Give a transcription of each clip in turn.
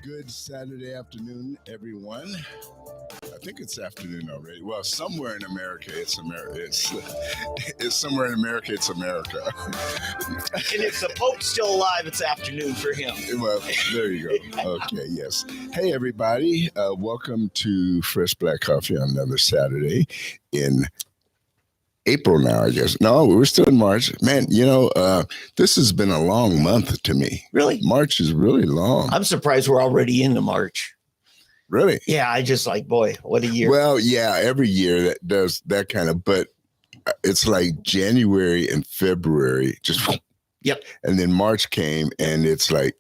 Good Saturday afternoon, everyone. I think it's afternoon already. Well, somewhere in America, it's America. It's somewhere in America, it's America. And if the Pope's still alive, it's afternoon for him. Well, there you go. Okay, yes. Hey, everybody. Welcome to Fresh Black.Coffee on another Saturday in April now, I guess. No, we're still in March. Man, this has been a long month to me. Really? March is really long. I'm surprised we're already into March. Really? Yeah, I just boy, what a year. Well, yeah, every year that does that kind of, but it's like January and February, just, yep. And then March came and it's like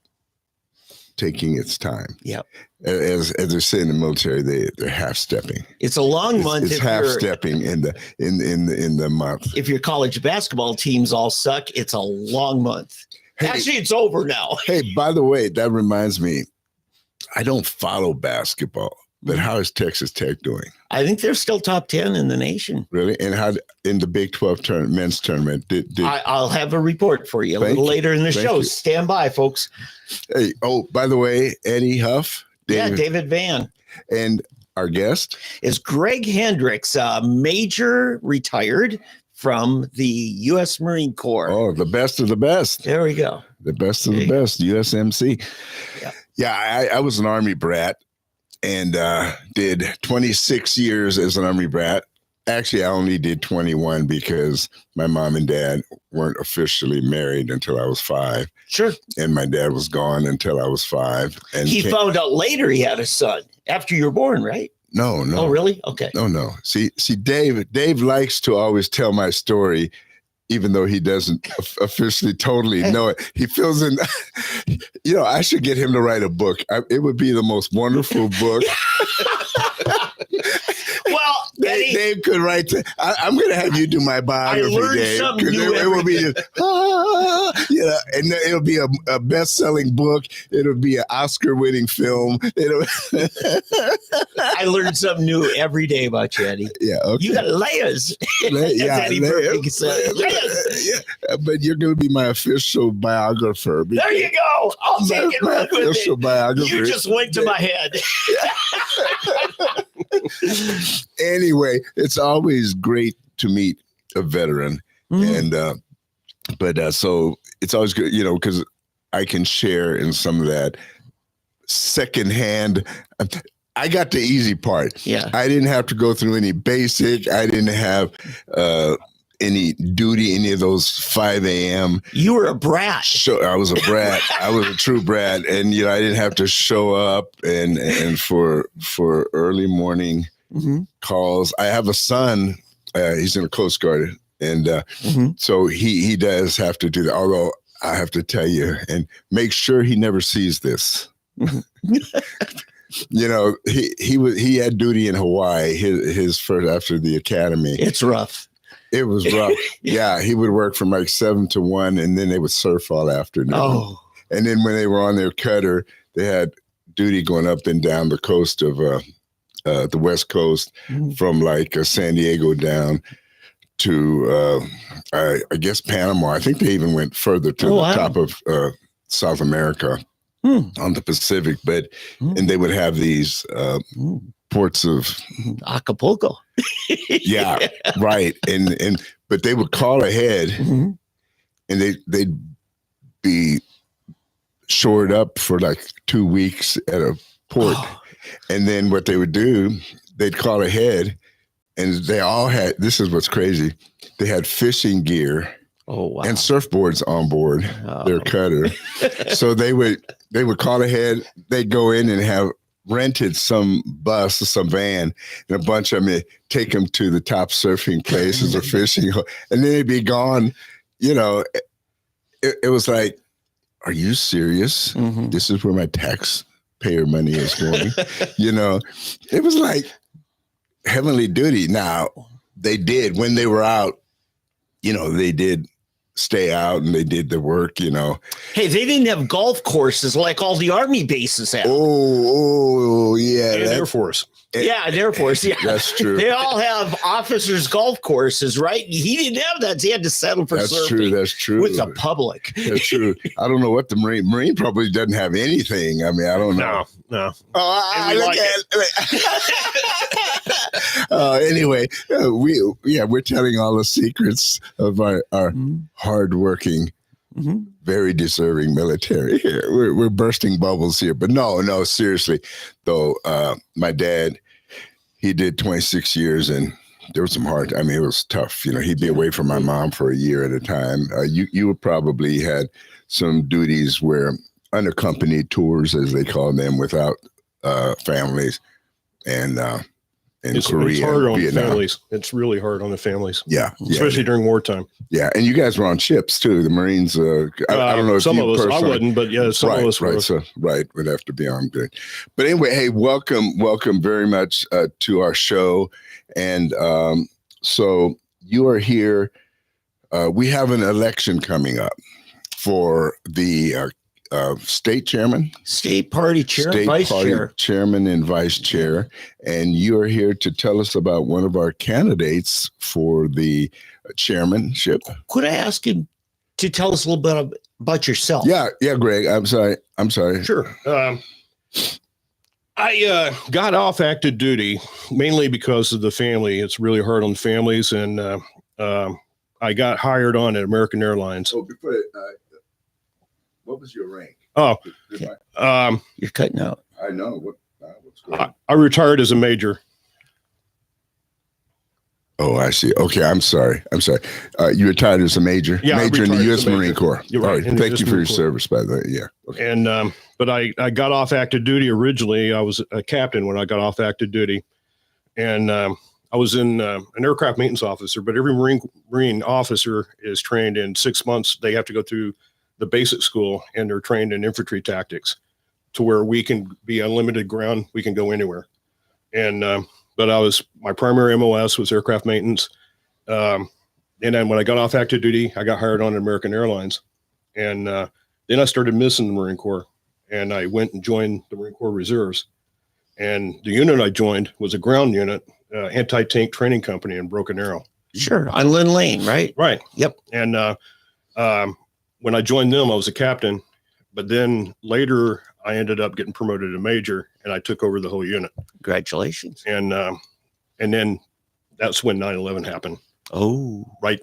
taking its time. Yep. As they say in the military, they're half stepping. It's a long month. It's half stepping in the month. If your college basketball teams all suck, it's a long month. Hey, actually, it's over now. Hey, by the way, that reminds me, I don't follow basketball, but how is Texas Tech doing? I think they're still top 10 in the nation. Really? And how in the Big 12 men's tournament? I'll have a report for you a little later in the show. You. Stand by, folks. Hey, by the way, Eddie Huff. David Van. And our guest is Greg Hendrix, Major retired from the U.S. Marine Corps. Oh, the best of the best. There we go. The best of the best, USMC. Yeah, I was an Army brat and did 26 years as an Army brat. Actually, I only did 21 because my mom and dad weren't officially married until I was 5. Sure. And my dad was gone until I was 5. And he found out later he had a son after you were born, right? No. Oh, really? Okay. No. See, Dave likes to always tell my story, even though he doesn't officially totally know it. He feels in, I should get him to write a book. It would be the most wonderful book. Well, Dave could write. I'm going to have you do my biography, Dave, because it will be just, and it'll be a best-selling book. It'll be an Oscar-winning film. I learn something new every day about you, Eddie. Yeah, okay. You got layers. Layers. But you're going to be my official biographer. There you go. I'll take it. My official biographer. You just went to my head. Anyway, it's always great to meet a veteran, and so it's always good, because I can share in some of that secondhand. I got the easy part. Yeah, I didn't have to go through any basic. I didn't have any duty, any of those 5 a.m. You were a brat. I was a brat. I was a true brat, and I didn't have to show up and for early morning calls. I have a son. He's in the Coast Guard, and so he does have to do that. Although I have to tell you, and make sure he never sees this. He had duty in Hawaii. His first after the academy. It's rough. It was rough. Yeah, he would work from like 7 to 1, and then they would surf all afternoon. Oh. And then when they were on their cutter, they had duty going up and down the coast of the West Coast, from like San Diego down to I guess Panama. I think they even went further to the top of South America on the Pacific. But and they would have these ports of Acapulco. Yeah, right. And but they would call ahead, and they'd be shored up for like 2 weeks at a port. And then what they would do, they'd call ahead, and they all had, this is what's crazy, they had fishing gear and surfboards on board their cutter. So they would call ahead, they'd go in and have rented some bus or some van, and a bunch of them, take them to the top surfing places or fishing, and then they'd be gone. It was like, are you serious? This is where my taxpayer money is going. It was like heavenly duty. Now, they did, when they were out, they did stay out and they did the work, you know. Hey, they didn't have golf courses like all the Army bases have. Yeah. And Air Force. Yeah, and Air Force. Yeah, that's true. They all have officers' golf courses, right? He didn't have that. So he had to settle for surfing. That's true. With the public. That's true. I don't know what the Marine probably doesn't have anything. I mean, I don't know. No. Anyway, we're telling all the secrets of our hardworking, very deserving military here. We're bursting bubbles here, but no, seriously though. My dad, he did 26 years, and there was some hard. I mean, it was tough. You know, he'd be away from my mom for a year at a time. You probably had some duties where unaccompanied tours, as they call them, without families, and in Korea, it's hard on Vietnam. families. It's really hard on the families. Yeah, especially during wartime. Yeah, and you guys were on ships too. The Marines. I don't know if some you of us. personally, I wouldn't, but yeah, some of us were. So would have to be on good. But anyway, hey, welcome very much to our show, and so you are here. We have an election coming up for the state chairman, state party chair, vice chair, chairman and vice chair, and you are here to tell us about one of our candidates for the chairmanship. Could I ask him to tell us a little bit about yourself? Yeah, Greg. I'm sorry. Sure. I got off active duty mainly because of the family. It's really hard on families, and I got hired on at American Airlines. Oh, before what was your rank? Oh, you're cutting out. I know what's going on. I retired as a major. Oh, I see. Okay, I'm sorry. You retired as a major, major in the U.S. Marine Corps. You're right. All right. Thank you for your service, by the way. Yeah. Okay. And but I got off active duty originally. I was a captain when I got off active duty, and I was in an aircraft maintenance officer. But every Marine officer is trained in 6 months. They have to go through the basic school, and they're trained in infantry tactics, to where we can be unlimited ground. We can go anywhere. And but my primary MOS was aircraft maintenance. And then when I got off active duty, I got hired on American Airlines, and then I started missing the Marine Corps, and I went and joined the Marine Corps Reserves. And the unit I joined was a ground unit, anti-tank training company in Broken Arrow. Sure, on Lynn Lane, right? Right. Yep. And when I joined them, I was a captain, but then later I ended up getting promoted to major, and I took over the whole unit. Congratulations. And then that's when 9/11 happened. Oh, right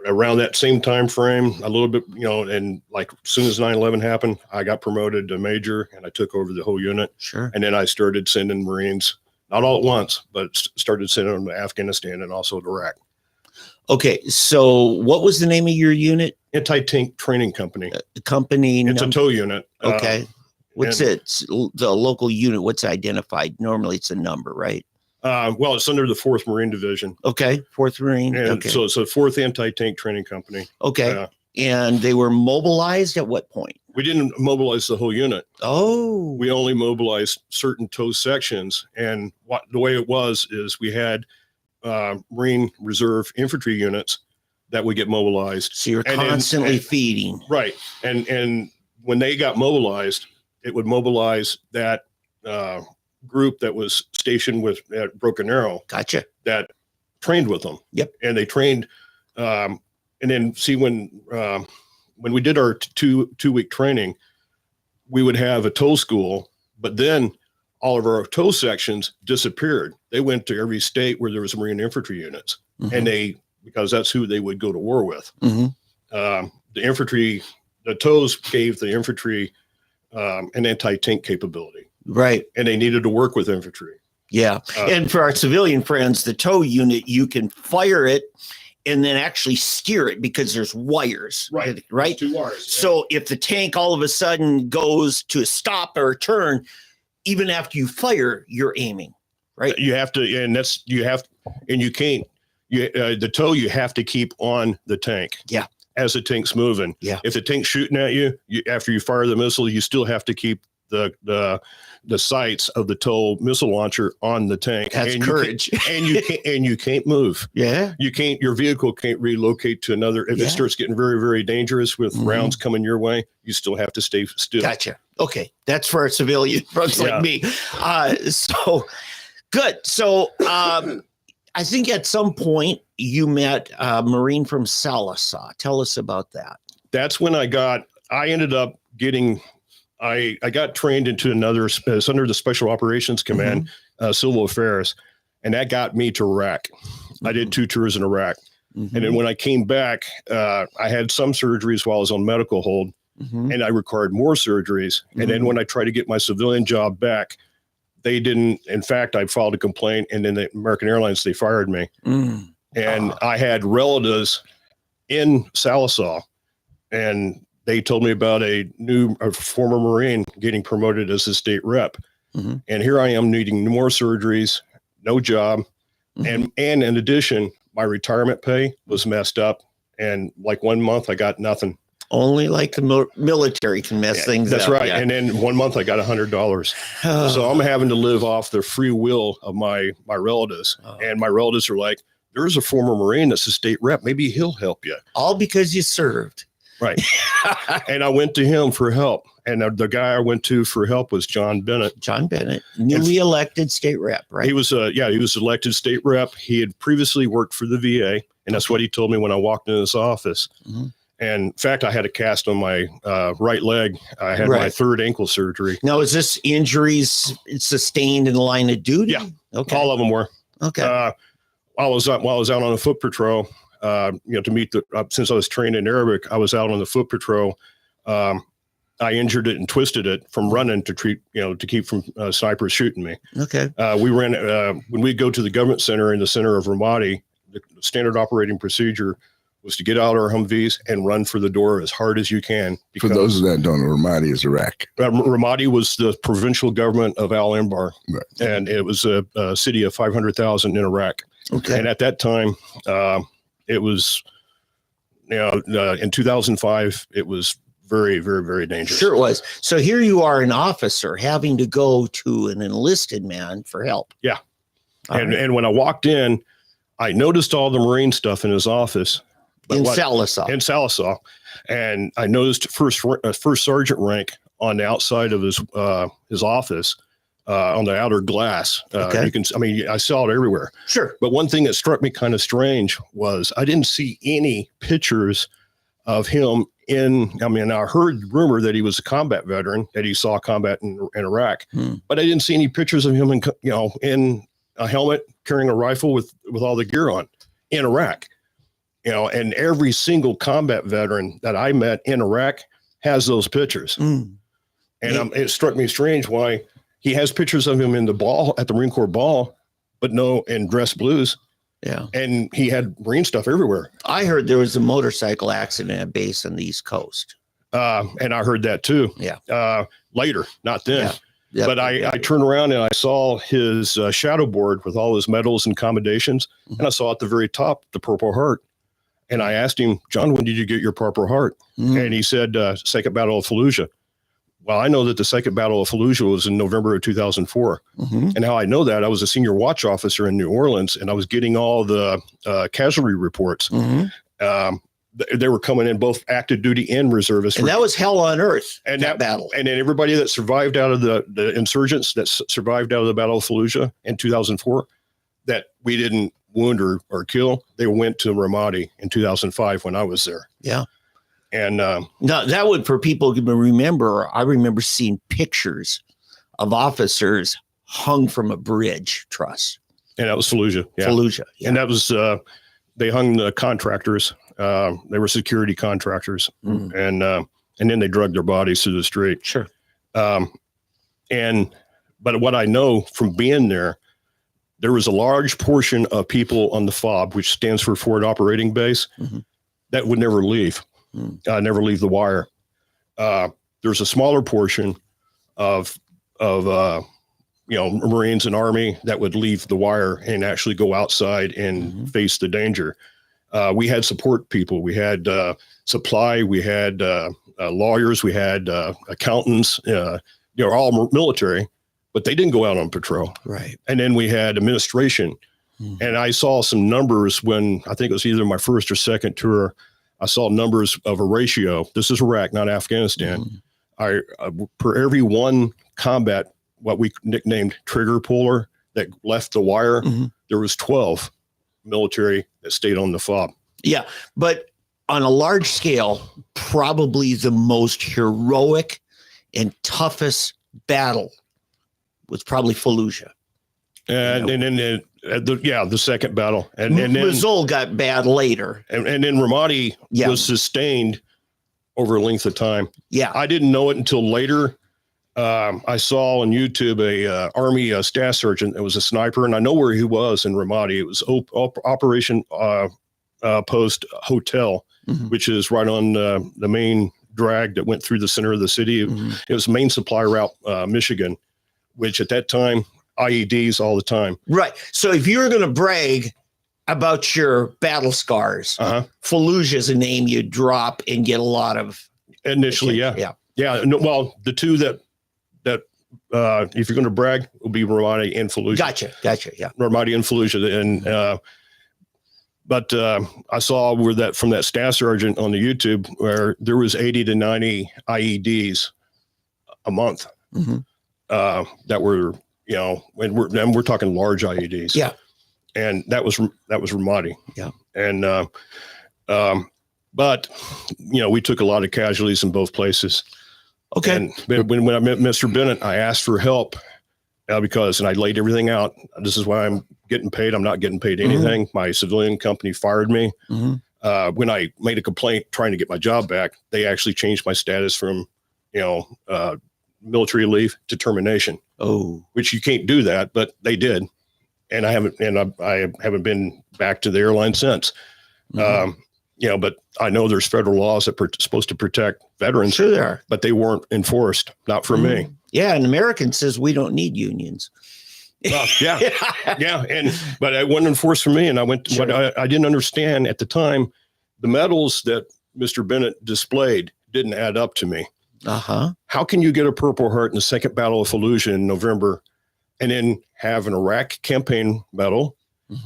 around that same time frame, a little bit, and like as soon as 9/11 happened, I got promoted to major, and I took over the whole unit. Sure. And then I started sending Marines, not all at once, but started sending them to Afghanistan and also to Iraq. Okay, so what was the name of your unit? Anti-tank training company. Company. It's a tow unit. Okay. What's it? The local unit. What's identified? Normally, it's a number, right? Well, it's under the 4th Marine Division. Okay, 4th Marine. And okay. So it's a 4th Anti-Tank Training Company. Okay. And they were mobilized at what point? We didn't mobilize the whole unit. Oh. We only mobilized certain tow sections. And the way it was is we had Marine Reserve infantry units that would get mobilized. So you're constantly feeding. Right. And when they got mobilized, it would mobilize that group that was stationed at Broken Arrow. Gotcha. That trained with them. Yep. And they trained, and then see when we did our two-week training, we would have a tow school, but then all of our tow sections disappeared. They went to every state where there was Marine infantry units, and because that's who they would go to war with. The infantry, the tows gave the infantry an anti-tank capability. Right. And they needed to work with infantry. Yeah. And for our civilian friends, the tow unit, you can fire it and then actually steer it because there's wires. Right. Right. 2 wires. So if the tank all of a sudden goes to a stop or a turn, even after you fire, you're aiming. Right. You have to, and you can't, the tow you have to keep on the tank. Yeah. As the tank's moving. Yeah. If the tank's shooting at you, after you fire the missile, you still have to keep the sights of the TOW missile launcher on the tank. That's courage. You can't move. Yeah. Your vehicle can't relocate to another. If it starts getting very, very dangerous with rounds coming your way, you still have to stay still. Gotcha. Okay. That's for our civilian folks like me. So good. So I think at some point you met a Marine from Sallisaw. Tell us about that. That's when I ended up getting, I got trained into another, it's under the Special Operations Command, Civil Affairs, and that got me to Iraq. I did 2 tours in Iraq. And then when I came back, I had some surgeries while I was on medical hold, and I required more surgeries. And then when I tried to get my civilian job back, they didn't. In fact, I filed a complaint, and then the American Airlines, they fired me. And I had relatives in Sallisaw, and they told me about a former Marine getting promoted as a state rep. And here I am needing more surgeries, no job. And in addition, my retirement pay was messed up. And like 1 month, I got nothing. Only like the military can mess things up. That's right. Yeah. And then 1 month, I got $100. So I'm having to live off the free will of my relatives. And my relatives are like, there's a former Marine that's a state rep. Maybe he'll help you. All because you served. Right. And I went to him for help. And the guy I went to for help was John Bennett. John Bennett, newly elected state rep, right? He was elected state rep. He had previously worked for the VA. And that's what he told me when I walked into his office. And in fact, I had a cast on my right leg. I had my 3rd ankle surgery. Now, is this injuries sustained in the line of duty? Yeah. Okay. All of them were. Okay. While I was out on a foot patrol, to meet since I was trained in Arabic, I was out on the foot patrol. I injured it and twisted it from running to keep from snipers shooting me. Okay. We ran, when we go to the government center in the center of Ramadi, the standard operating procedure was to get out our Humvees and run for the door as hard as you can. For those that don't know, Ramadi is Iraq. Ramadi was the provincial government of Al Anbar, and it was a city of 500,000 in Iraq. Okay. And at that time, it was, in 2005, it was very, very, very dangerous. Sure it was. So here you are, an officer having to go to an enlisted man for help. Yeah. And when I walked in, I noticed all the Marine stuff in his office. In Sallisaw. And I noticed first sergeant rank on the outside of his office, on the outer glass. Okay. I saw it everywhere. Sure. But one thing that struck me kind of strange was I didn't see any pictures of him I heard rumor that he was a combat veteran, that he saw combat in Iraq, but I didn't see any pictures of him in a helmet carrying a rifle with all the gear on in Iraq. And every single combat veteran that I met in Iraq has those pictures. And it struck me strange why he has pictures of him in the ball at the Marine Corps ball, but no in dress blues. Yeah. And he had Marine stuff everywhere. I heard there was a motorcycle accident at base on the East Coast. And I heard that too. Yeah. Later, not then. Yeah. Yep. But I turned around and I saw his shadow board with all his medals and commendations. And I saw at the very top, the Purple Heart. And I asked him, John, when did you get your Purple Heart? And he said, Second Battle of Fallujah. Well, I know that the Second Battle of Fallujah was in November of 2004. And how I know that, I was a senior watch officer in New Orleans, and I was getting all the casualty reports. They were coming in both active duty and reservists. And that was hell on earth, and that battle. And then everybody that survived out of the insurgents that survived out of the Battle of Fallujah in 2004, that we didn't wound or kill, they went to Ramadi in 2005 when I was there. Yeah. And now that would, for people to remember, I remember seeing pictures of officers hung from a bridge truss. And that was Fallujah. Yeah. Fallujah. Yeah. And that was, they hung the contractors. They were security contractors. And then they dragged their bodies through the street. Sure. But what I know from being there was a large portion of people on the FOB, which stands for Forward Operating Base, that would never leave. Never leave the wire. There's a smaller portion of Marines and Army that would leave the wire and actually go outside and face the danger. We had support people. We had supply. We had lawyers. We had accountants. all military, but they didn't go out on patrol. Right. And then we had administration. And I saw some numbers when I think it was either my first or second tour. I saw numbers of a ratio. This is Iraq, not Afghanistan. Per every one combat, what we nicknamed trigger puller that left the wire, there was 12 military that stayed on the fob. Yeah. But on a large scale, probably the most heroic and toughest battle was probably Fallujah. And then the second battle. And then Mosul got bad later. And then Ramadi was sustained over a length of time. Yeah. I didn't know it until later. I saw on YouTube a Army staff sergeant that was a sniper, and I know where he was in Ramadi. It was Operation Post Hotel, which is right on the main drag that went through the center of the city. It was main supply route, Michigan, which at that time, IEDs all the time. Right. So if you're going to brag about your battle scars, Fallujah is a name you drop and get a lot of. Initially, yeah. No, well, the two that if you're going to brag will be Ramadi and Fallujah. Gotcha. Yeah. Ramadi and Fallujah. And, but I saw from that staff sergeant on the YouTube where there was 80 to 90 IEDs a month that were, and we're talking large IEDs. Yeah. And that was Ramadi. Yeah. And, but we took a lot of casualties in both places. Okay. And when I met Mr. Bennett, I asked for help because I laid everything out. This is why I'm getting paid. I'm not getting paid anything. My civilian company fired me. When I made a complaint trying to get my job back, they actually changed my status from, military leave to termination. Oh, which you can't do that, but they did. And I haven't been back to the airline since. But I know there's federal laws that are supposed to protect veterans. Sure, there are, but they weren't enforced. Not for me. Yeah, an American says we don't need unions. Yeah. But it wasn't enforced for me, and I went. Sure. But I didn't understand at the time. The medals that Mr. Bennett displayed didn't add up to me. How can you get a Purple Heart in the Second Battle of Fallujah in November, and then have an Iraq campaign medal,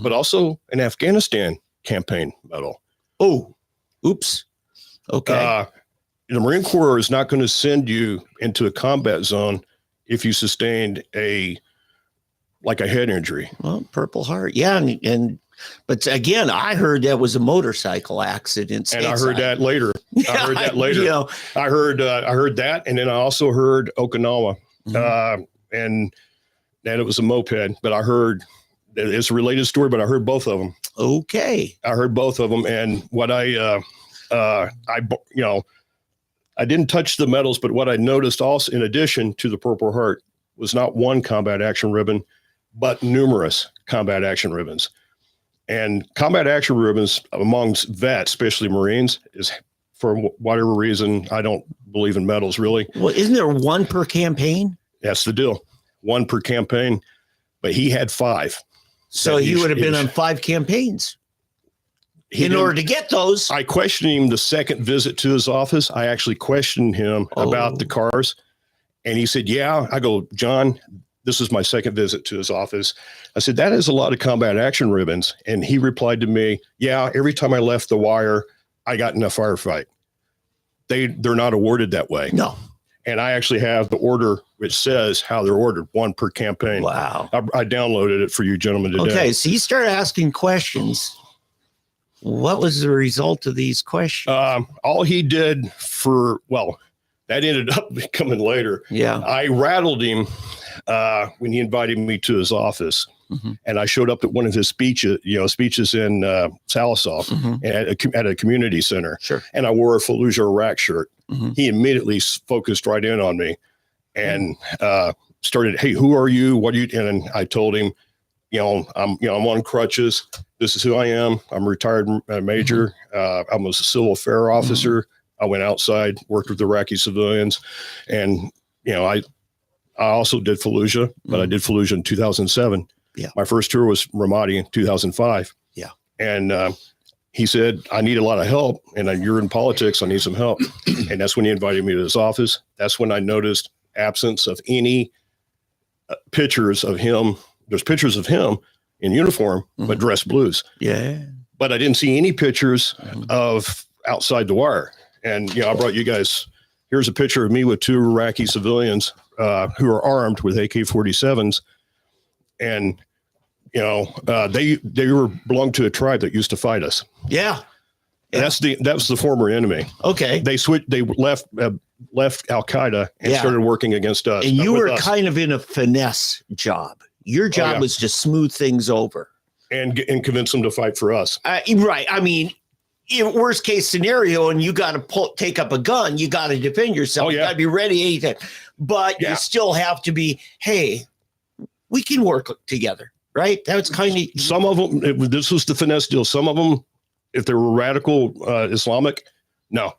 but also an Afghanistan campaign medal? Oh, oops. Okay. The Marine Corps is not going to send you into a combat zone if you sustained a head injury. Well, Purple Heart. Yeah. But again, I heard that was a motorcycle accident. And I heard that later. I heard that. And then I also heard Okinawa. And it was a moped, but I heard it's a related story, but I heard both of them. Okay. I heard both of them. And what I didn't touch the medals, but what I noticed also, in addition to the Purple Heart, was not one combat action ribbon, but numerous combat action ribbons. And combat action ribbons amongst vets, especially Marines, is, for whatever reason, I don't believe in medals really. Well, isn't there one per campaign? That's the deal. One per campaign, but he had 5. So he would have been on 5 campaigns in order to get those. I questioned him the second visit to his office. I actually questioned him about the cars. And he said, yeah. I go, John, this is my second visit to his office. I said, that is a lot of combat action ribbons. And he replied to me, yeah, every time I left the wire, I got in a firefight. They're not awarded that way. No. And I actually have the order which says how they're ordered, 1 per campaign. Wow. I downloaded it for you gentlemen today. Okay, so you started asking questions. What was the result of these questions? All he did that ended up coming later. Yeah. I rattled him when he invited me to his office. And I showed up at one of his speeches in Salisaw at a community center. Sure. And I wore a Fallujah Iraq shirt. He immediately focused right in on me and started, hey, who are you? What do you? And I told him, I'm on crutches. This is who I am. I'm a retired major. I'm a civil affair officer. I went outside, worked with Iraqi civilians, and I also did Fallujah, but I did Fallujah in 2007. Yeah. My first tour was Ramadi in 2005. Yeah. And he said, I need a lot of help, and you're in politics. I need some help. And that's when he invited me to his office. That's when I noticed absence of any pictures of him. There's pictures of him in uniform, but dressed blues. Yeah. But I didn't see any pictures of outside the wire. And, I brought you guys, here's a picture of me with 2 Iraqi civilians who are armed with AK-47s. And, they belonged to a tribe that used to fight us. Yeah. That was the former enemy. Okay. They left Al-Qaeda and started working against us. And you were kind of in a finesse job. Your job was to smooth things over. And convince them to fight for us. Right. I mean, in worst case scenario, and you got to take up a gun, you got to defend yourself. You got to be ready anytime. But you still have to be, hey, we can work together, right? That's kind of some of them. This was the finesse deal. Some of them, if they were radical Islamic, no.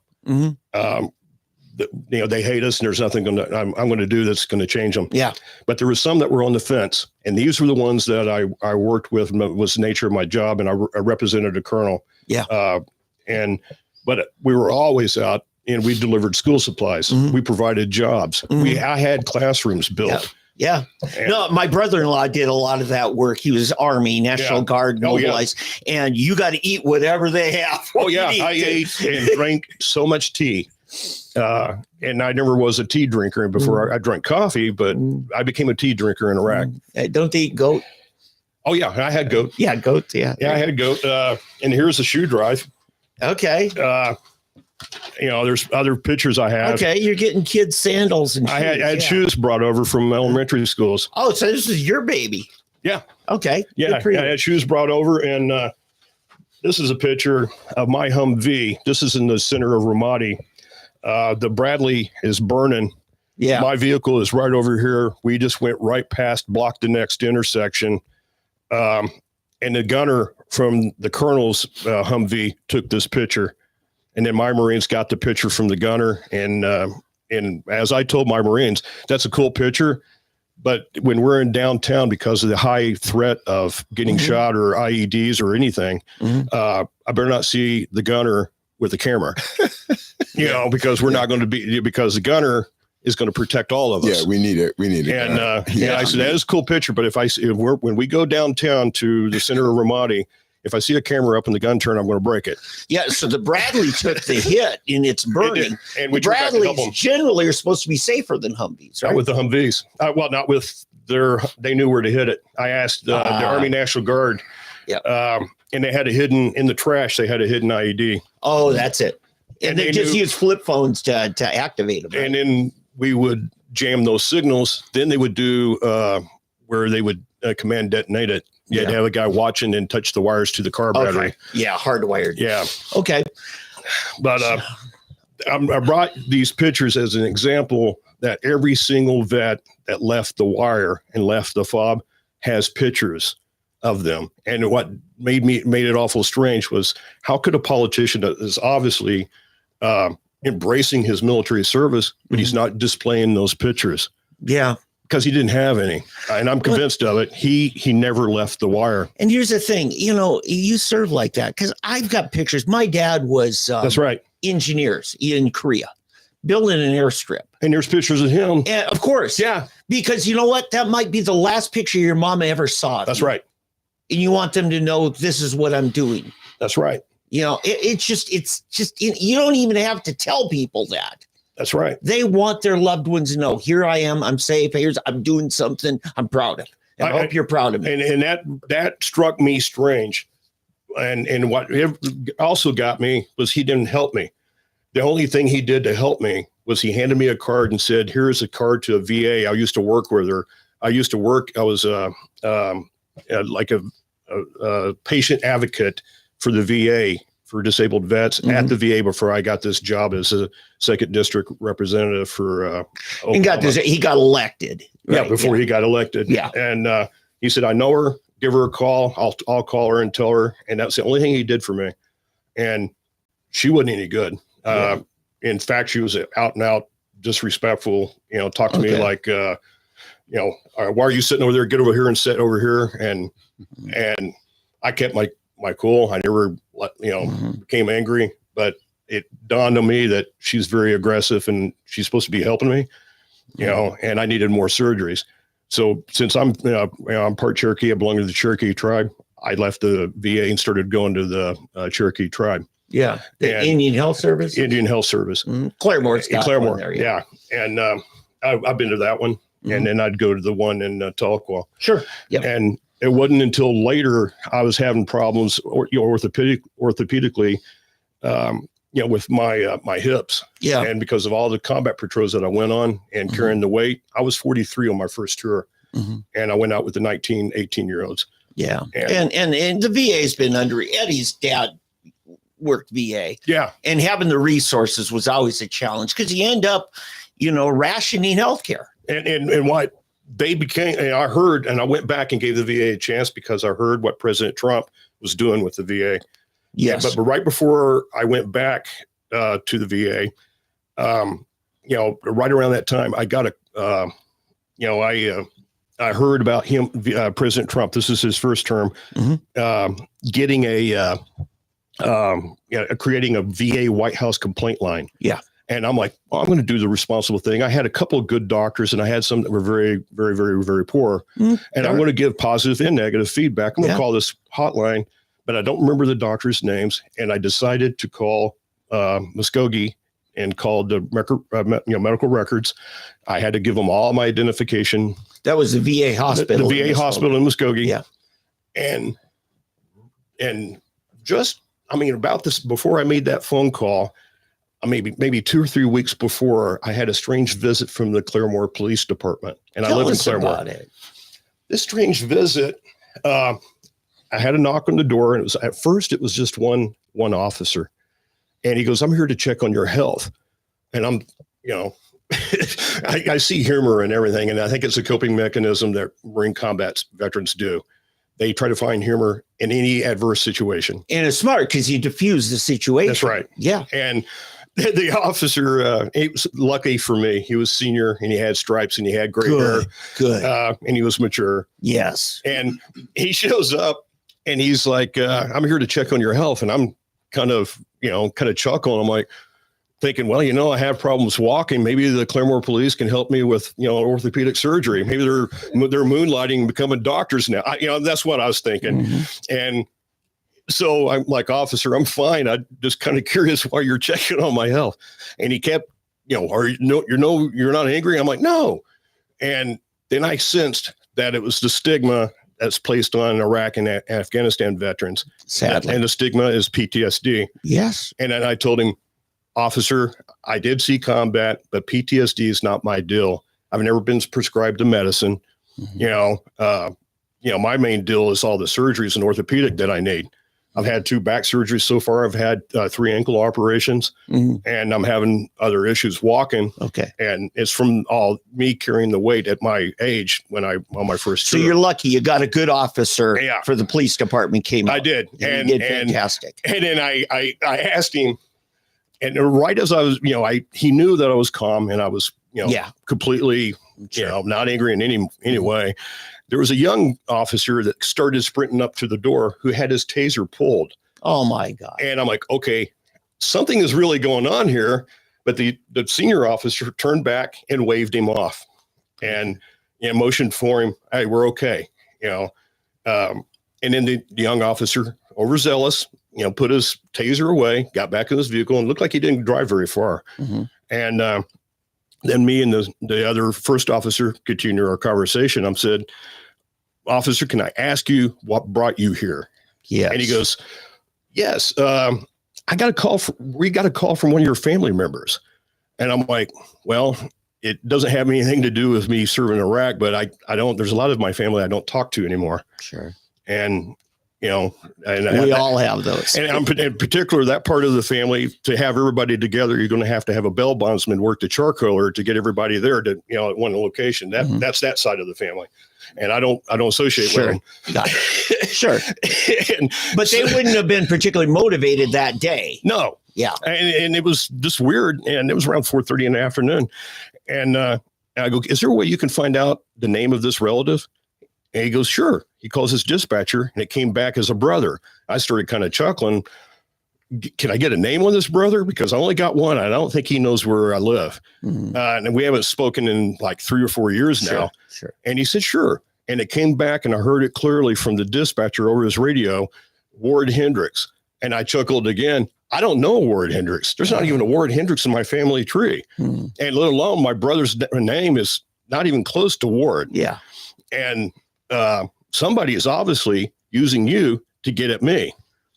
They hate us, and there's nothing I'm going to do that's going to change them. Yeah. But there was some that were on the fence, and these were the ones that I worked with. Was the nature of my job, and I represented a colonel. Yeah. But we were always out, and we delivered school supplies. We provided jobs. I had classrooms built. Yeah. No, my brother-in-law did a lot of that work. He was Army, National Guard, mobilized, and you got to eat whatever they have. I ate and drank so much tea. And I never was a tea drinker before I drank coffee, but I became a tea drinker in Iraq. Don't they eat goat? Oh yeah, I had goat. Yeah, goat. Yeah, I had goat. And here's a shoe drive. Okay. There's other pictures I have. Okay, you're getting kids sandals and shoes. I had shoes brought over from elementary schools. Oh, so this is your baby. Yeah. Okay. Yeah, I had shoes brought over, and this is a picture of my Humvee. This is in the center of Ramadi. The Bradley is burning. Yeah. My vehicle is right over here. We just went right past, blocked the next intersection. And the gunner from the colonel's Humvee took this picture. And then my Marines got the picture from the gunner. And as I told my Marines, that's a cool picture. But when we're in downtown, because of the high threat of getting shot or IEDs or anything, I better not see the gunner with the camera, because we're not going to be, because the gunner is going to protect all of us. Yeah, we need it. And I said, that is a cool picture. But when we go downtown to the center of Ramadi, if I see a camera up in the gun turn, I'm going to break it. Yeah. So the Bradley took the hit in its burning. And the Bradleys generally are supposed to be safer than Humvees, right? Not with the Humvees. Not with they knew where to hit it. I asked the Army National Guard. Yeah. And they had a hidden in the trash. They had a hidden IED. Oh, that's it. And they just use flip phones to activate them. Right? And then we would jam those signals. Then they would do where they would command detonate it. You had to have a guy watching and touch the wires to the car battery. Yeah, hardwired. Yeah. Okay. But I brought these pictures as an example that every single vet that left the wire and left the fob has pictures of them. And what made it awful strange was, how could a politician that is obviously embracing his military service, but he's not displaying those pictures? Yeah. Because he didn't have any. And I'm convinced of it. He never left the wire. And here's the thing, you serve like that, because I've got pictures. My dad was that's right, engineers in Korea, building an airstrip. And there's pictures of him. And of course. Yeah. Because you know what? That might be the last picture your mama ever saw. That's right. And you want them to know, this is what I'm doing. That's right. It's just, you don't even have to tell people that. That's right. They want their loved ones to know, here I am, I'm safe, I'm doing something I'm proud of. And I hope you're proud of me. And that struck me strange. And what also got me was he didn't help me. The only thing he did to help me was he handed me a card and said, here's a card to a VA. I used to work with her. I was like a patient advocate for the VA, for disabled vets at the VA before I got this job as a second district representative for Oklahoma. He got elected. Right? Yeah, before he got elected. Yeah. And he said, I know her, give her a call. I'll call her and tell her. And that's the only thing he did for me. And she wasn't any good. In fact, she was out and out disrespectful, talked to me like, why are you sitting over there? Get over here and sit over here. And I kept my cool. I never became angry, but it dawned on me that she's very aggressive and she's supposed to be helping me. you know, and I needed more surgeries. So since I'm part Cherokee, I belong to the Cherokee tribe. I left the VA and started going to the Cherokee tribe. Yeah. The Indian Health Service? Indian Health Service. Claremore's got Claremore. one there. Yeah. And I've been to that one. And then I'd go to the one in Tahlequah. Sure. Yep. And it wasn't until later I was having problems orthopedically, with my hips. Yeah. And because of all the combat patrols that I went on and carrying the weight, I was 43 on my first tour. And I went out with the 19, 18-year-olds. Yeah. And the VA's been under Eddie's dad worked VA. Yeah. And having the resources was always a challenge because you end up, rationing healthcare. And what they became, and I heard, and I went back and gave the VA a chance because I heard what President Trump was doing with the VA. Yes. But right before I went back to the VA, right around that time, I got I heard about him, President Trump. This is his first term, getting creating a VA White House complaint line. Yeah. And I'm like, I'm going to do the responsible thing. I had a couple of good doctors and I had some that were very, very, very, very poor. And I'm going to give positive and negative feedback. I'm going to call this hotline, but I don't remember the doctors' names. And I decided to call Muskogee and called the medical records. I had to give them all my identification. That was the VA hospital. The VA hospital in Muskogee. Yeah. And just, about this, before I made that phone call, maybe 2 or 3 weeks before, I had a strange visit from the Claremore Police Department, and I live in Claremore. About it. This strange visit, I had a knock on the door, and at first it was just one officer, and he goes, "I'm here to check on your health," and I'm, I see humor and everything, and I think it's a coping mechanism that Marine combat veterans do. They try to find humor in any adverse situation, and it's smart because you diffuse the situation. That's right. Yeah, and the officer, he was lucky for me. He was senior and he had stripes and he had gray hair. Good. And he was mature. Yes. And he shows up and he's like, "I'm here to check on your health." And I'm kind of chuckling. I'm like thinking, well, I have problems walking. Maybe the Claremore police can help me with, orthopedic surgery. Maybe they're moonlighting and becoming doctors now. That's what I was thinking. And so I'm like, "Officer, I'm fine. I'm just kind of curious why you're checking on my health." And he kept, you're not angry? I'm like, "No." And then I sensed that it was the stigma that's placed on Iraq and Afghanistan veterans. Sadly. And the stigma is PTSD. Yes. And then I told him, "Officer, I did see combat, but PTSD is not my deal. I've never been prescribed a medicine. My main deal is all the surgeries and orthopedic that I need. I've had 2 back surgeries so far. I've had 3 ankle operations, and I'm having other issues walking. Okay. And it's from all me carrying the weight at my age when I on my first tour. So you're lucky you got a good officer for the police department came out. I did. And he did fantastic. And then I asked him, and right as I was, he knew that I was calm and I was, completely, not angry in any way. There was a young officer that started sprinting up to the door who had his taser pulled. Oh my God. And I'm like, okay, something is really going on here. But the senior officer turned back and waved him off and motioned for him. "Hey, we're okay." And then the young officer, overzealous, put his taser away, got back in his vehicle and looked like he didn't drive very far. And then me and the other first officer continued our conversation. I said, "Officer, can I ask you what brought you here?" Yeah. And he goes, "Yes, we got a call from one of your family members." And I'm like, "Well, it doesn't have anything to do with me serving in Iraq, but I don't, there's a lot of my family I don't talk to anymore." Sure. And and we all have those. And in particular, that part of the family, to have everybody together, you're going to have a bail bondsman work the charcoaler to get everybody there to, at one location. That's that side of the family. And I don't associate with them. Got it. Sure. But they wouldn't have been particularly motivated that day. No. Yeah. And it was just weird. And it was around 4:30 in the afternoon. And I go, "Is there a way you can find out the name of this relative?" And he goes, "Sure." He calls his dispatcher and it came back as a brother. I started kind of chuckling. can I get a name on this brother? Because I only got one. I don't think he knows where I live. And we haven't spoken in like 3 or 4 years now. Sure. And he said, sure. And it came back and I heard it clearly from the dispatcher over his radio, Ward Hendrix. And I chuckled again. I don't know Ward Hendrix. There's not even a Ward Hendrix in my family tree. And let alone my brother's name is not even close to Ward. Yeah. And somebody is obviously using you to get at me.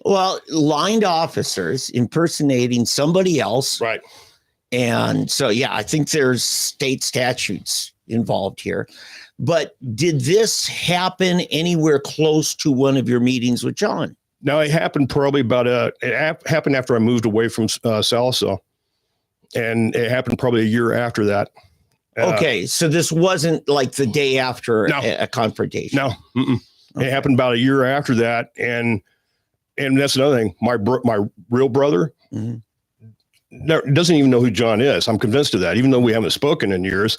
Well, lined officers impersonating somebody else. Right. And so, yeah, I think there's state statutes involved here. But did this happen anywhere close to one of your meetings with John? No, it happened probably happened after I moved away from Sallisaw. And it happened probably a year after that. Okay, so this wasn't like the day after a confrontation. No, okay. It happened about a year after that, and that's another thing. My real brother doesn't even know who John is. I'm convinced of that, even though we haven't spoken in years.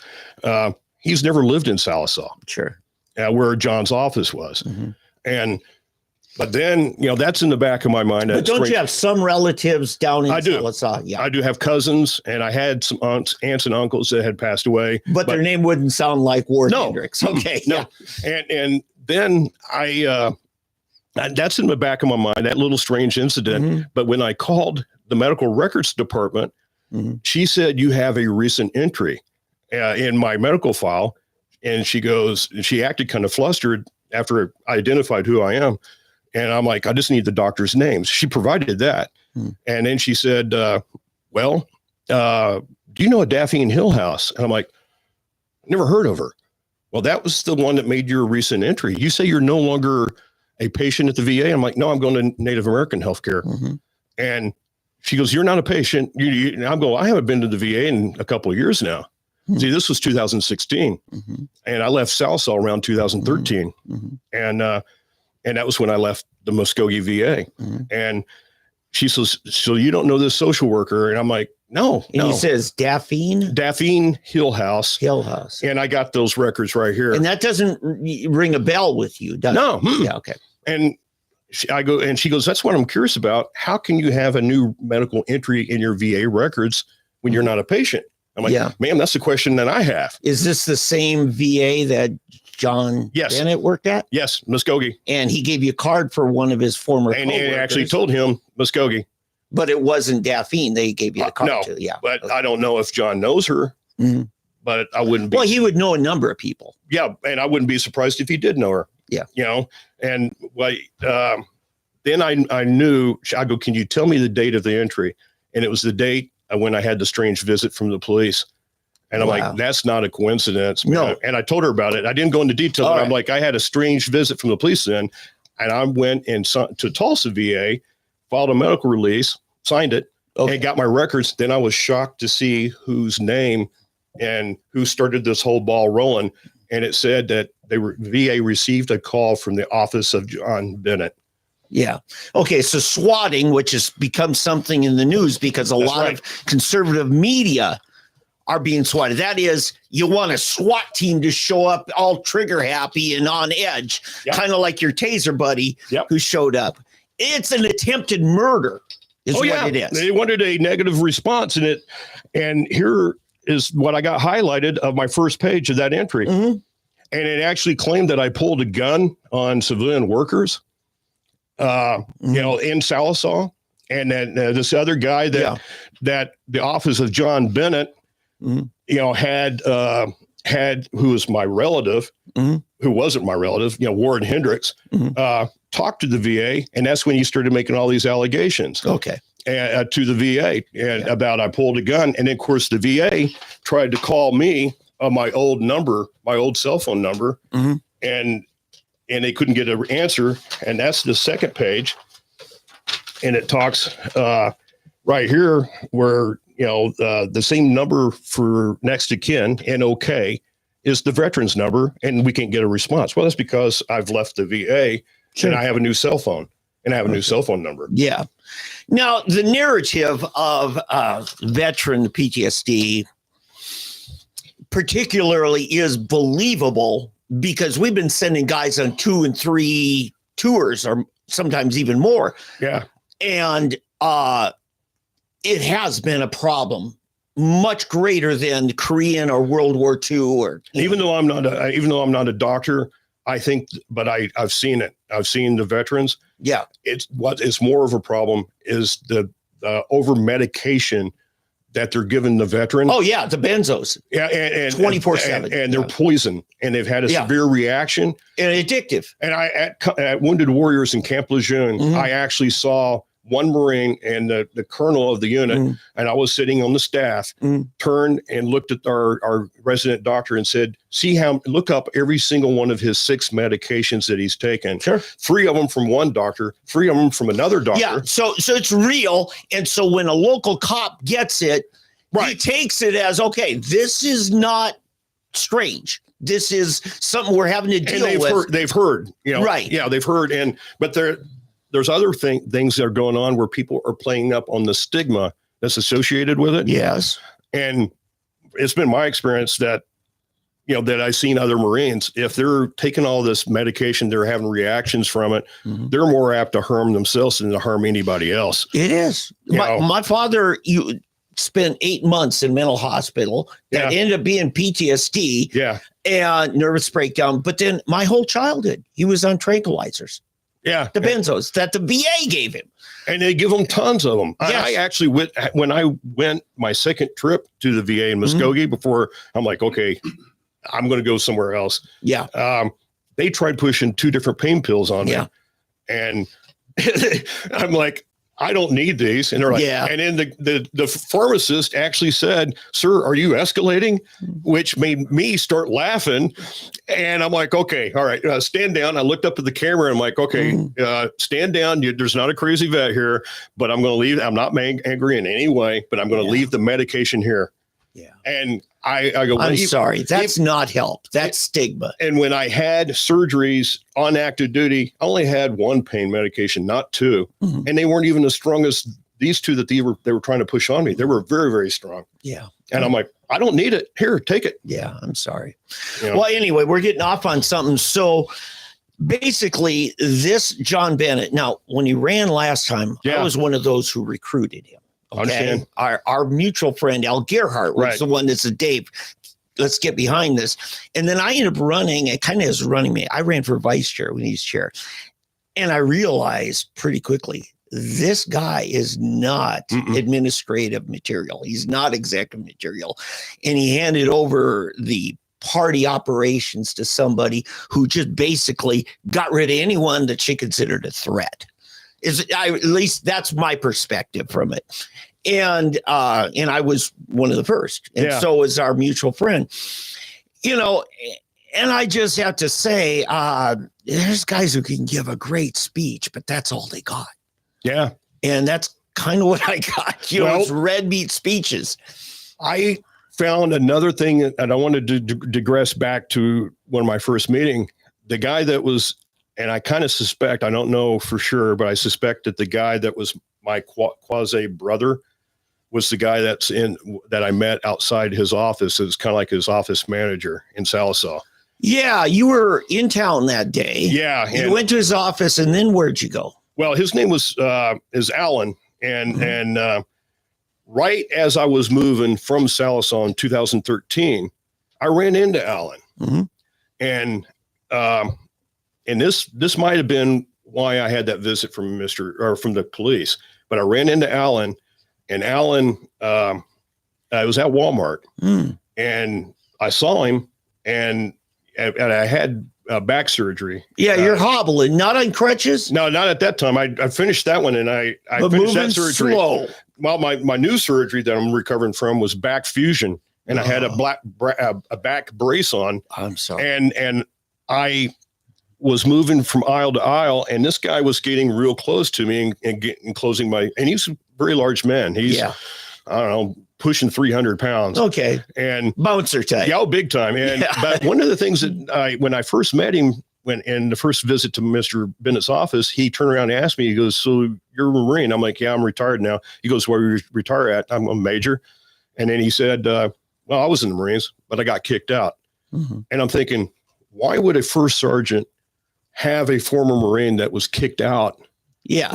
He's never lived in Sallisaw. Sure, where John's office was, But then, that's in the back of my mind. But don't you have some relatives down in Sallisaw? Yeah, I do have cousins, and I had some aunts and uncles that had passed away. But their name wouldn't sound like Ward Hendrix. Okay. No. Yeah. And then that's in the back of my mind, that little strange incident. But when I called the medical records department, she said, you have a recent entry in my medical file. And she acted kind of flustered after I identified who I am. And I'm like, I just need the doctor's names. She provided that. And then she said, do you know a Daphne Hillhouse? And I'm like, never heard of her. Well, that was the one that made your recent entry. You say you're no longer a patient at the VA. I'm like, no, I'm going to Native American healthcare. And she goes, you're not a patient. And I'm going, I haven't been to the VA in a couple of years now. See, this was 2016. And I left Sallisaw around 2013. And that was when I left the Muskogee VA. And she says, so you don't know this social worker? And I'm like, no. And he says, Daphne Hillhouse. Hillhouse. And I got those records right here. And that doesn't ring a bell with you, does it? Yeah, okay. And she goes, that's what I'm curious about. How can you have a new medical entry in your VA records when you're not a patient? I'm like, ma'am, that's the question that I have. Is this the same VA that John Bennett worked at? Yes, Muskogee. And he gave you a card for one of his former And he actually told him Muskogee. But it wasn't Daphne they gave you a card to. Yeah. But I don't know if John knows her. But I wouldn't be. Well, he would know a number of people. Yeah. And I wouldn't be surprised if he did know her. Yeah. And then I knew, I go, can you tell me the date of the entry? And it was the date when I had the strange visit from the police. And I'm like, that's not a coincidence. No. And I told her about it. I didn't go into detail, but I'm like, I had a strange visit from the police then. And I went to Tulsa VA, filed a medical release, signed it, and got my records. Then I was shocked to see whose name and who started this whole ball rolling. And it said that VA received a call from the office of John Bennett. Yeah. Okay. So swatting, which has become something in the news because a lot of conservative media are being swatted. That is, you want a SWAT team to show up all trigger happy and on edge, kind of like your taser buddy who showed up. It's an attempted murder is what it is. They wanted a negative response in it. And here is what I got highlighted of my first page of that entry. And it actually claimed that I pulled a gun on civilian workers. In Sallisaw, and then this other guy that the office of John Bennett, had who was my relative, who wasn't my relative, Ward Hendrix, talked to the VA, and that's when he started making all these allegations. Okay. To the VA and about I pulled a gun, and then of course the VA tried to call me on my old number, my old cell phone number, and they couldn't get an answer. And that's the second page. And it talks right here where, the same number for next to kin, NOK, is the veteran's number, and we can't get a response. Well, that's because I've left the VA and I have a new cell phone and I have a new cell phone number. Yeah. Now, the narrative of veteran PTSD particularly is believable because we've been sending guys on 2 and 3 tours or sometimes even more. Yeah. And it has been a problem much greater than Korean or World War II or even though I'm not a doctor, I think, but I've seen it. I've seen the veterans. Yeah. It's what is more of a problem is the over medication that they're giving the veteran. Oh yeah. The benzos. Yeah. And 24/7. And they're poison and they've had a severe reaction and addictive. And at Wounded Warriors in Camp Lejeune, I actually saw one Marine and the colonel of the unit, and I was sitting on the staff, turned and looked at our resident doctor and said, look up every single one of his 6 medications that he's taken. Sure. 3 of them from one doctor, 3 of them from another doctor. Yeah. So it's real. And so when a local cop gets it, he takes it as, okay, this is not strange. This is something we're having to deal with. They've heard, right. Yeah, they've heard. But there's other things that are going on where people are playing up on the stigma that's associated with it. Yes. And it's been my experience that, that I've seen other Marines, if they're taking all this medication, they're having reactions from it, they're more apt to harm themselves than to harm anybody else. It is. My father, spent 8 months in mental hospital that ended up being PTSD and nervous breakdown. But then my whole childhood, he was on tranquilizers. Yeah. The benzos that the VA gave him. And they give them tons of them. Yes. I actually when I went my second trip to the VA in Muskogee before, I'm like, okay, I'm going to go somewhere else. Yeah. They tried pushing 2 different pain pills on me. And I'm like, I don't need these. And they're like, and then the pharmacist actually said, sir, are you escalating? Which made me start laughing. And I'm like, okay, all right, stand down. I looked up at the camera and I'm like, okay, stand down. There's not a crazy vet here, but I'm going to leave. I'm not angry in any way, but I'm going to leave the medication here. Yeah. And I go, I'm sorry. That's not help. That's stigma. And when I had surgeries on active duty, I only had 1 pain medication, not 2. And they weren't even as strong as these 2 that they were trying to push on me. They were very, very strong. Yeah. And I'm like, I don't need it. Here, take it. Yeah. I'm sorry. Well, anyway, we're getting off on something. So basically this John Bennett, now when he ran last time, I was one of those who recruited him. Okay. Our mutual friend, Al Gerhardt, was the one that said, Dave, let's get behind this. And then I ended up running, it kind of is running me. I ran for vice chair when he's chair. And I realized pretty quickly, this guy is not administrative material. He's not executive material. And he handed over the party operations to somebody who just basically got rid of anyone that she considered a threat. At least that's my perspective from it. And I was one of the first. And so was our mutual friend. And I just have to say, there's guys who can give a great speech, but that's all they got. Yeah. And that's kind of what I got. It's red meat speeches. I found another thing, and I wanted to digress back to one of my first meeting. The guy that was, and I kind of suspect, I don't know for sure, but I suspect that the guy that was my quasi brother was the guy that I met outside his office. It was kind of like his office manager in Sallisaw. Yeah, you were in town that day. Yeah. You went to his office, and then where'd you go? Well, his name is Alan. And right as I was moving from Sallisaw in 2013, I ran into Alan. And this might have been why I had that visit from from the police, but I ran into Alan, and Alan, I was at Walmart and I saw him, and I had back surgery. Yeah. You're hobbling, not on crutches. No, not at that time. I finished that one, and I finished that surgery. Slow. Well, my new surgery that I'm recovering from was back fusion, and I had a back brace on. I'm sorry. And I was moving from aisle to aisle, and this guy was getting real close to me and closing and he's a very large man. He's, I don't know, pushing 300 pounds. Okay. And bouncer type. Yeah, big time. And, but one of the things that when I first met him, in the first visit to Mr. Bennett's office, he turned around and asked me, he goes, so you're a Marine? I'm like, yeah, I'm retired now. He goes, where you retire at? I'm a major. And then he said, well, I was in the Marines, but I got kicked out. And I'm thinking, why would a first sergeant have a former Marine that was kicked out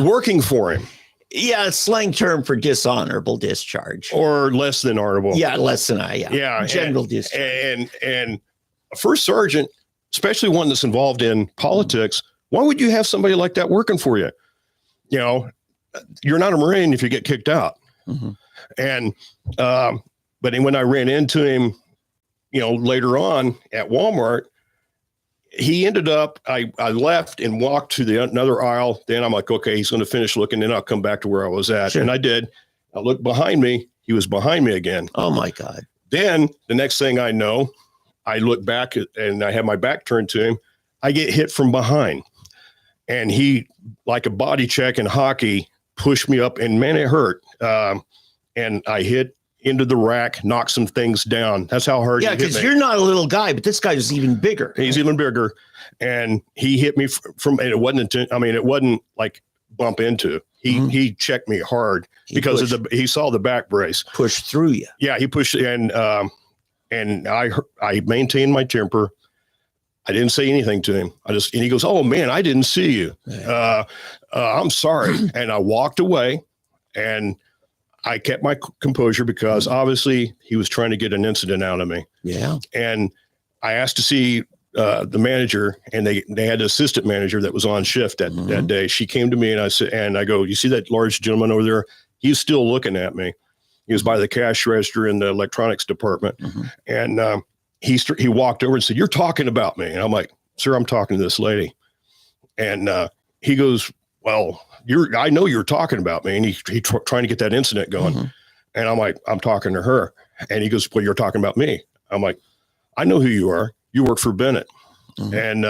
working for him? Yeah, slang term for dishonorable discharge. or less than honorable. Yeah, less than Yeah, general discharge. And a first sergeant, especially one that's involved in politics, why would you have somebody like that working for you? You know, you're not a Marine if you get kicked out. Mm-hmm. And but when I ran into him, you know, later on at Walmart, he ended up, I left and walked to another aisle. Then I'm like, okay, he's going to finish looking, then I'll come back to where I was at. Sure. And I did. I looked behind me. He was behind me again. Oh my God. Then the next thing I know, I look back and I have my back turned to him. I get hit from behind, and he, like a body check in hockey, pushed me up, and man, it hurt. And I hit into the rack, knocked some things down. That's how hard. Yeah, because you're not a little guy, but this guy is even bigger. He's even bigger, and he hit me from. And it wasn't like bump into. He checked me hard because he saw the back brace push through you. Yeah, he pushed, and I maintained my temper. I didn't say anything to him. And he goes, "Oh man, I didn't see you. I'm sorry." And I walked away, and I kept my composure because obviously he was trying to get an incident out of me. Yeah. And I asked to see the manager, and they had an assistant manager that was on shift that day. She came to me, and I go, "You see that large gentleman over there? He's still looking at me." He was by the cash register in the electronics department. And he walked over and said, "You're talking about me." And I'm like, "Sir, I'm talking to this lady." And he goes, "Well, I know you're talking about me." And he trying to get that incident going. And I'm like, "I'm talking to her." And he goes, "Well, you're talking about me." I'm like, "I know who you are. You work for Bennett." And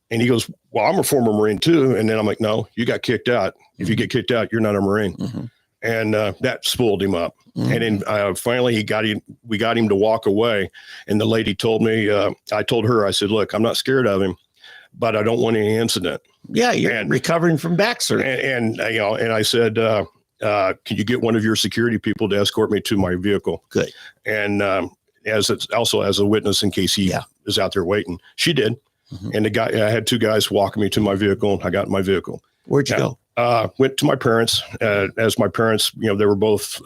he goes, "Well, I'm a former Marine too." And then I'm like, "No, you got kicked out. If you get kicked out, you're not a Marine." And that spooled him up. And then finally we got him to walk away. And the lady told me, I told her, I said, "Look, I'm not scared of him, but I don't want any incident." Yeah, you're recovering from back surgery. And I said, "Can you get one of your security people to escort me to my vehicle?" Good. And as a witness in case he is out there waiting. She did. And I had two guys walking me to my vehicle. I got in my vehicle. Where'd you go? Went to my parents. As my parents, they were both.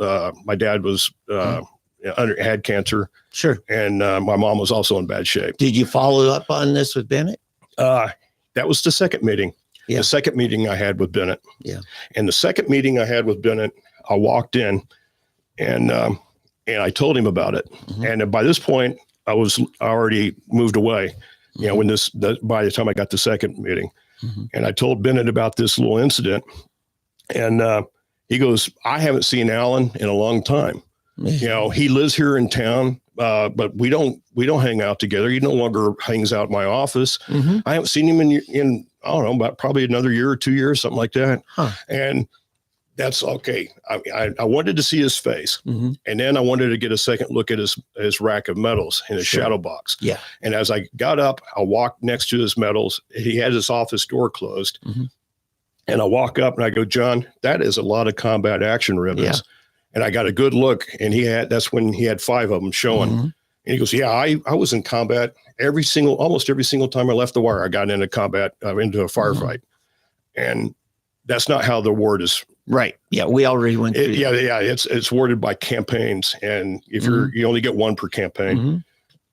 My dad was had cancer. Sure. And my mom was also in bad shape. Did you follow up on this with Bennett? That was the second meeting. Yeah. The second meeting I had with Bennett. Yeah. And the second meeting I had with Bennett, I walked in, and I told him about it. And by this point, I was already moved away. By the time I got the second meeting. And I told Bennett about this little incident, and he goes, "I haven't seen Alan in a long time. He lives here in town, but we don't hang out together. He no longer hangs out in my office. I haven't seen him in I don't know, about probably another year or 2 years, something like that." And that's okay. I wanted to see his face, and then I wanted to get a second look at his rack of medals in his shadow box. Yeah. And as I got up, I walked next to his medals. He had his office door closed, and I walk up and I go, "John, that is a lot of combat action ribbons." Yeah. And I got a good look, and that's when he had 5 of them showing. And he goes, "Yeah, I was in combat almost every single time I left the wire. I got into combat, into a firefight, and that's not how the word is." Right. Yeah. We already went through. Yeah. It's worded by campaigns. And if you only get one per campaign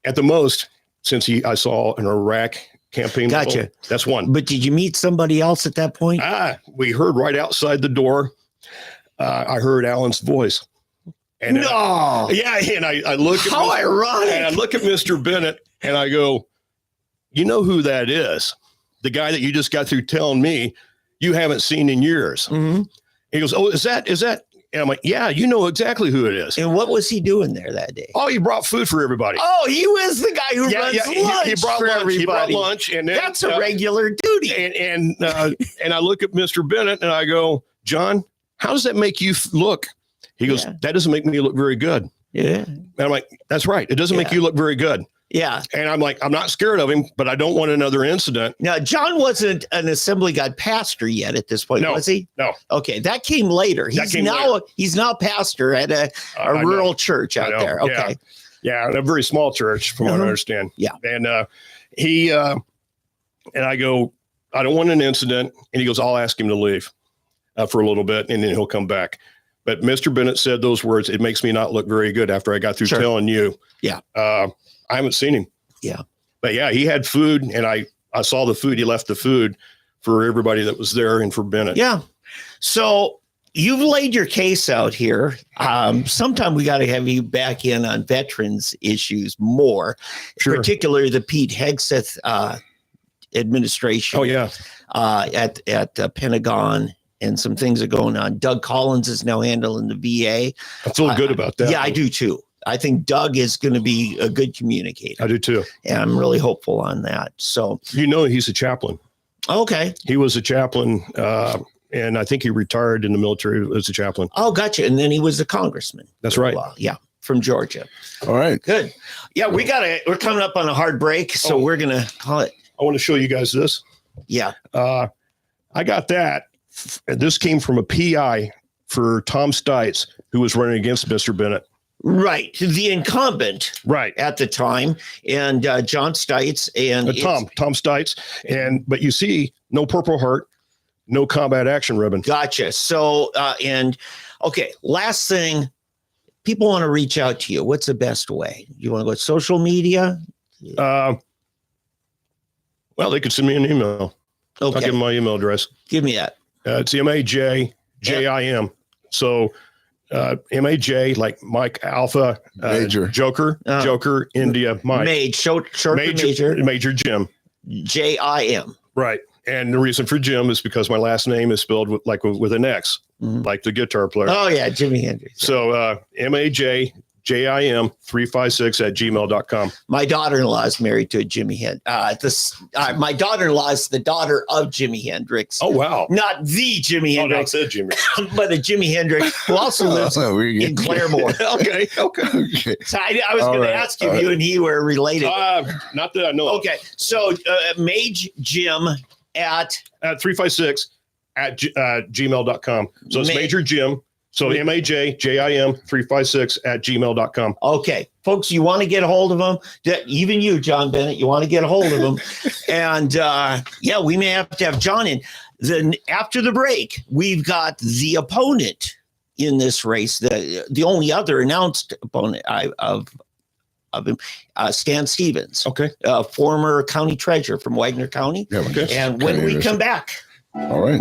at the most, since I saw an Iraq campaign. Gotcha. Level, that's one. But did you meet somebody else at that point? We heard right outside the door. I heard Alan's voice. And and I look at how ironic. And I look at Mr. Bennett and I go, "You know who that is? The guy that you just got through telling me you haven't seen in years." He goes, "Oh, is that?" And I'm like, "Yeah, you know exactly who it is." And what was he doing there that day? Oh, he brought food for everybody. Oh, he was the guy who runs lunch he brought for lunch. everybody. He brought lunch, and then, that's a regular duty. And I look at Mr. Bennett and I go, "John, how does that make you look?" He goes, "That doesn't make me look very good." Yeah. And I'm like, "That's right. It doesn't make you look very good." Yeah. And I'm like, "I'm not scared of him, but I don't want another incident." Now, John wasn't an Assembly God pastor yet at this point, was he? No. Okay. That came later. He's now pastor at a rural church out there. Okay. Yeah. A very small church from what I understand. Yeah. And and I go, "I don't want an incident." And he goes, "I'll ask him to leave." for a little bit, and then he'll come back. But Mr. Bennett said those words, "It makes me not look very good," after I got through telling you. Yeah. I haven't seen him. Yeah. But yeah, he had food, and I saw the food. He left the food for everybody that was there and for Bennett. Yeah. So you've laid your case out here. Sometime we got to have you back in on veterans issues more, particularly the Pete Hegseth administration. Oh, yeah. At the Pentagon, and some things are going on. Doug Collins is now handling the VA. I feel good about that. Yeah, I do too. I think Doug is going to be a good communicator. I do too. And I'm really hopeful on that. So, he's a chaplain. Okay. He was a chaplain, and I think he retired in the military as a chaplain. Oh, gotcha. And then he was a congressman. That's right. Yeah, from Georgia. All right. Good. Yeah, we're coming up on a hard break, so we're going to call it. I want to show you guys this. Yeah. I got that. This came from a PI for Tom Stites, who was running against Mr. Bennett. Right. The incumbent. Right. At the time. And John Stites and Tom Stites. But you see, no Purple Heart, no combat action ribbon. Gotcha. So, last thing, people want to reach out to you. What's the best way? You want to go to social media? Well, they could send me an email. Okay. I'll give them my email address. Give me that. It's MAJJIM. So MAJ, like Mike Alpha, Major. Joker, India, Mike. Short Major Jim. JIM. Right. And the reason for Jim is because my last name is spelled with an X, like the guitar player. Oh, yeah, Jimi Hendrix. So MAJJIM 356 at gmail.com. My daughter-in-law is married to a Jimi Hendrix. My daughter-in-law is the daughter of Jimi Hendrix. Oh, wow. Not the Jimi Hendrix, not the Jimi. but a Jimi Hendrix who also lives in Claremore. Okay. So I was going to ask if you and he were related. Not that I know of. Okay, so Mage Jim at 356 at gmail.com. So it's Major Jim. So MAJJIM 356 at gmail.com. Okay, folks, you want to get a hold of them. Even you, John Bennett, you want to get a hold of them. And we may have to have John in. Then after the break, we've got the opponent in this race, the only other announced opponent of him, Stan Stevens. Okay. Former county treasurer from Wagner County. Yeah, okay. And when we come back. All right.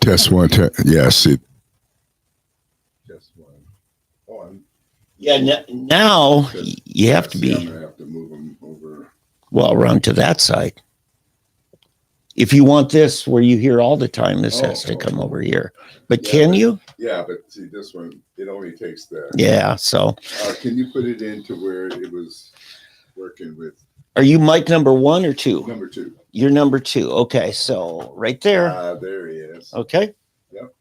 Test one. Yes. Test one. On. Yeah. Now you have to be. I'm gonna have to move them over. Well, around to that side. If you want this where you hear all the time, this has to come over here. But can you? Yeah, but see this one, it only takes that. Yeah. So can you put it into where it was working with? Are you mic number 1 or 2? Number 2. You're number 2. Okay. So right there. There he is. Okay. Yep.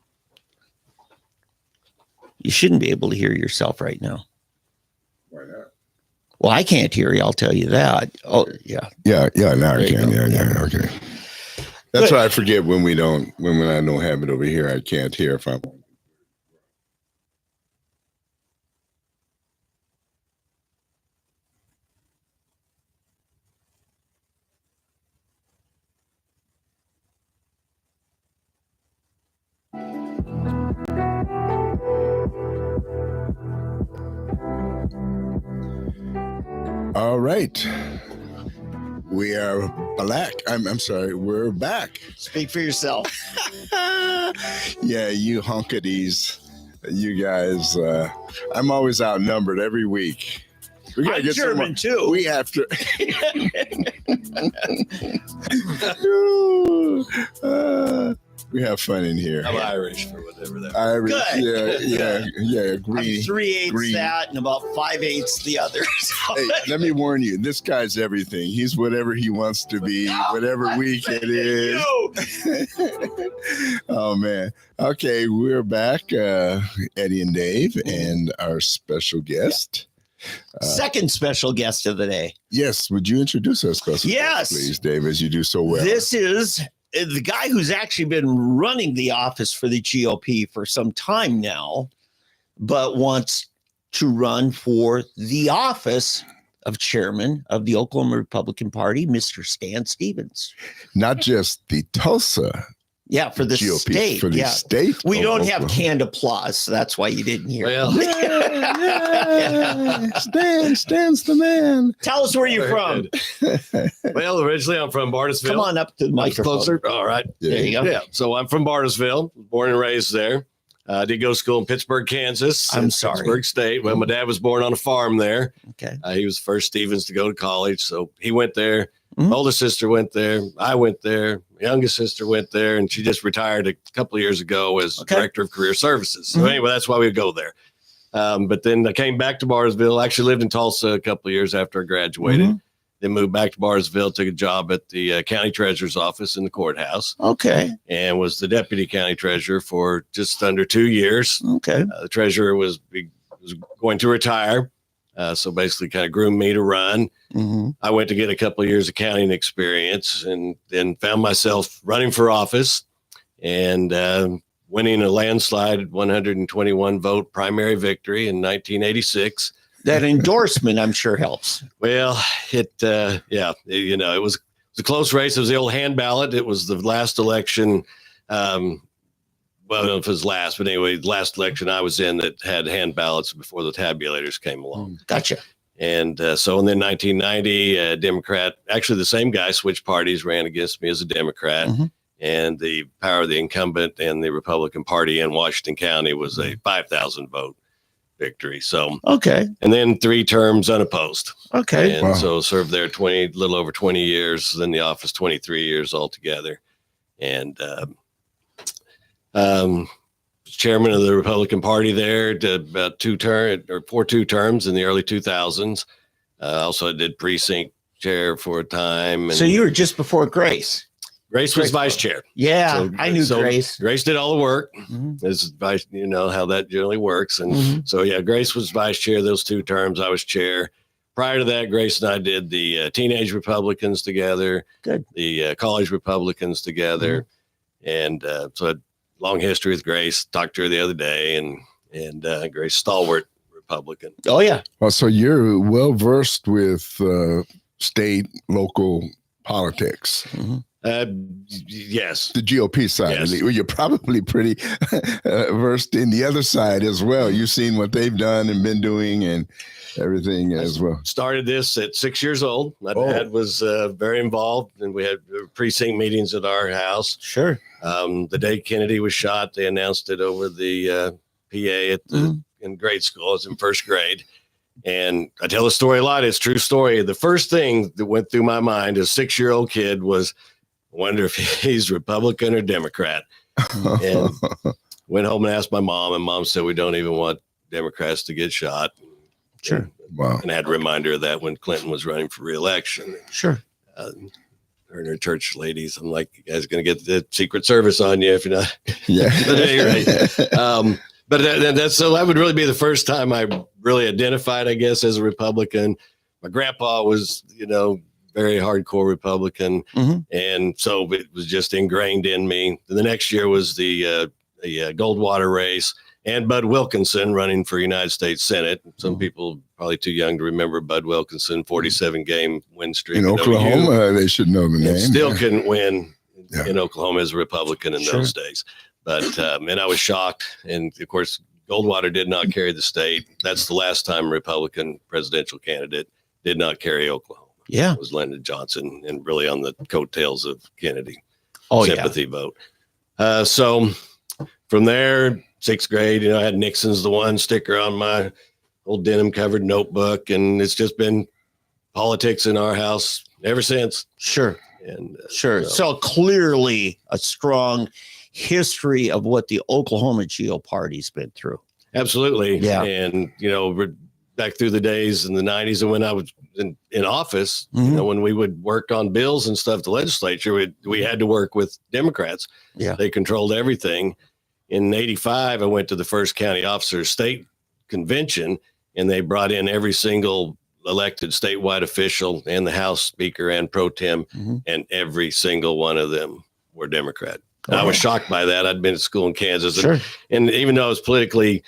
You shouldn't be able to hear yourself right now. Why not? Well, I can't hear you. I'll tell you that. Oh, yeah. Yeah. Now I can. Go. Yeah. Okay. That's why I forget when I don't have it over here. I can't hear if I'm. All right. We are black. I'm sorry. We're back. Speak for yourself. Yeah, you hunkities. You guys, I'm always outnumbered every week. We gotta I'm get German too. We have to. We have fun in here. I'm Irish for whatever that. Irish, Good. yeah. Green. I'm 3/8 green. that and about 5/8 the other. Hey, let me warn you. This guy's everything. He's whatever he wants to be, whatever week it is. Oh man. Okay, we're back. Eddie and Dave and our special guest. Second special guest of the day. Yes, would you introduce our special Yes. guest, please, Dave, as you do so well? This is the guy who's actually been running the office for the GOP for some time now, but wants to run for the office of chairman of the Oklahoma Republican Party, Mr. Stan Stevens. Not just the Tulsa Yeah, for the GOP, state. for the Yeah. state. We of don't have Oklahoma. canned applause, so that's why you didn't hear. Well, Stan's the man. Tell us where you're from. well, originally I'm from Barnesville. Come on up to the microphone. Closer. All right. There you go. Yeah. So I'm from Barnesville, born and raised there. I did go to school in Pittsburgh, Kansas. I'm in sorry. Pittsburgh State. Well, my dad was born on a farm there. Okay. He was the first Stevens to go to college. So he went there. Mhm. My older sister went there. I went there. My youngest sister went there. And she just retired a couple of years ago as Okay. director of career services. So Mhm. anyway, that's why we would go there. But then I came back to Barnesville. I actually lived in Tulsa a couple of years after I graduated. Mhm. Then moved back to Barnesville, took a job at the county treasurer's office in the courthouse, Okay. and was the deputy county treasurer for just under 2 years. Okay. The treasurer was going to retire, so basically kind of groomed me to run. Mm-hmm. I went to get a couple of years of accounting experience, and then found myself running for office and winning a landslide 121 vote primary victory in 1986. That endorsement, I'm sure, helps. Well, it was a close race. It was the old hand ballot. It was the last election. Well, I don't know if it was last, but anyway, the last election I was in that had hand ballots before the tabulators came along. Gotcha. And so in 1990, a Democrat, actually the same guy, switched parties, ran against me as a Democrat. Mhm. And the power of the incumbent and the Republican Party in Washington County was a 5,000 vote victory. So, Okay. and then 3 terms unopposed. Okay. And Wow. so served there little over 20 years, then the office 23 years altogether. And chairman of the Republican Party there, did about 2 terms in the early 2000s. Also did precinct chair for a time. And So you were just before Grace. Grace was vice chair. Yeah, So- I knew so Grace. Grace did all the work Mhm. as vice, you know how that generally works. And Mhm. so, yeah, Grace was vice chair those 2 terms. I was chair. Prior to that, Grace and I did the teenage Republicans together, Good. the college Republicans together. And so a long history with Grace. Talked to her the other day, and Grace, stalwart Republican. Oh, yeah. Well, so you're well versed with state, local politics. Mhm. Yes. The GOP side. Yes. Well, you're probably pretty versed in the other side as well. You've seen what they've done and been doing and everything as well. Started this at 6 years old. My Oh. dad was very involved, and we had precinct meetings at our house. Sure. The day Kennedy was shot, they announced it over the PA at in grade school. I was in first grade. And I tell the story a lot. It's a true story. The first thing that went through my mind as a 6-year-old kid was, I wonder if he's Republican or Democrat. And went home and asked my mom, and mom said, we don't even want Democrats to get shot. Sure. Wow. And I had a reminder of that when Clinton was running for re-election. Sure. Her and her church ladies, I'm like, you guys going to get the Secret Service on you if you're not. Yeah. But at any rate, but that's so that would really be the first time I really identified, I guess, as a Republican. My grandpa was, very hardcore Republican, and so it was just ingrained in me. The next year was the Goldwater race, and Bud Wilkinson running for United States Senate. Some people probably too young to remember Bud Wilkinson, 47-game win streak in Oklahoma. They should know the name. Still couldn't win in Oklahoma as a Republican in those days. But and I was shocked. And of course, Goldwater did not carry the state. That's the last time a Republican presidential candidate did not carry Oklahoma. Yeah. It was Lyndon Johnson, and really on the coattails of Kennedy. Sympathy vote. So from there, 6th grade, I had Nixon's the one sticker on my old denim covered notebook. And it's just been politics in our house ever since. Sure. And sure. So clearly a strong history of what the Oklahoma GOP party's been through. Absolutely. Yeah. And, we're back through the days in the 90s and when I was in office, when we would work on bills and stuff, the legislature, we had to work with Democrats. Yeah. They controlled everything. In 85, I went to the first county officers state convention, and they brought in every single elected statewide official and the House Speaker and pro tem, and every single one of them were Democrat. I was shocked by that. I'd been to school in Kansas, and even though I was politically,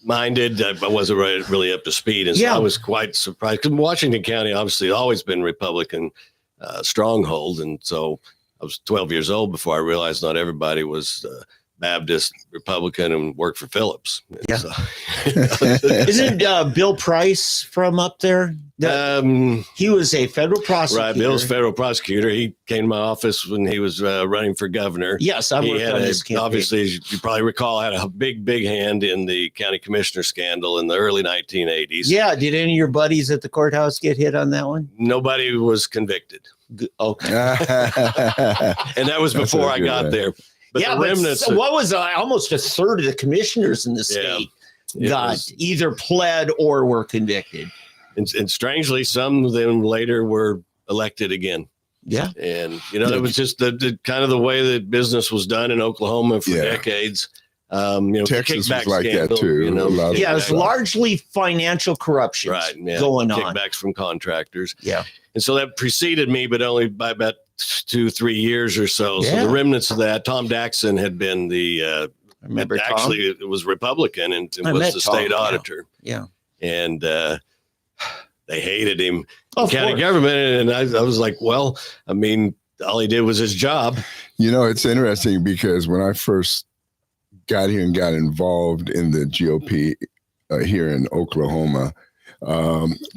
minded, I wasn't really up to speed, and so I was quite surprised. Because Washington County obviously always been Republican stronghold, and so I was 12 years old before I realized not everybody was Baptist, Republican, and worked for Phillips. Yeah. So, Isn't Bill Price from up there? He was a federal prosecutor. Right, Bill's federal prosecutor. He came to my office when he was running for governor. Yes, I worked on his campaign. Obviously, as you probably recall, had a big hand in the county commissioner scandal in the early 1980s. Yeah, did any of your buddies at the courthouse get hit on that one? Nobody was convicted. Okay. And that was before I got there. But the remnants. So what was almost a third of the commissioners in the state got either pled or were convicted. And strangely, some of them later were elected again. Yeah. And, it was just the kind of the way that business was done in Oklahoma for decades. Texas was like that too. It was largely financial corruption going on. Kickbacks from contractors. Yeah. And so that preceded me, but only by about 2-3 years or so. So the remnants of that, Tom Daxon had been the, actually it was Republican and was the state auditor. Yeah. And they hated him in county government. And I was like, well, I mean, all he did was his job. It's interesting because when I first got here and got involved in the GOP here in Oklahoma,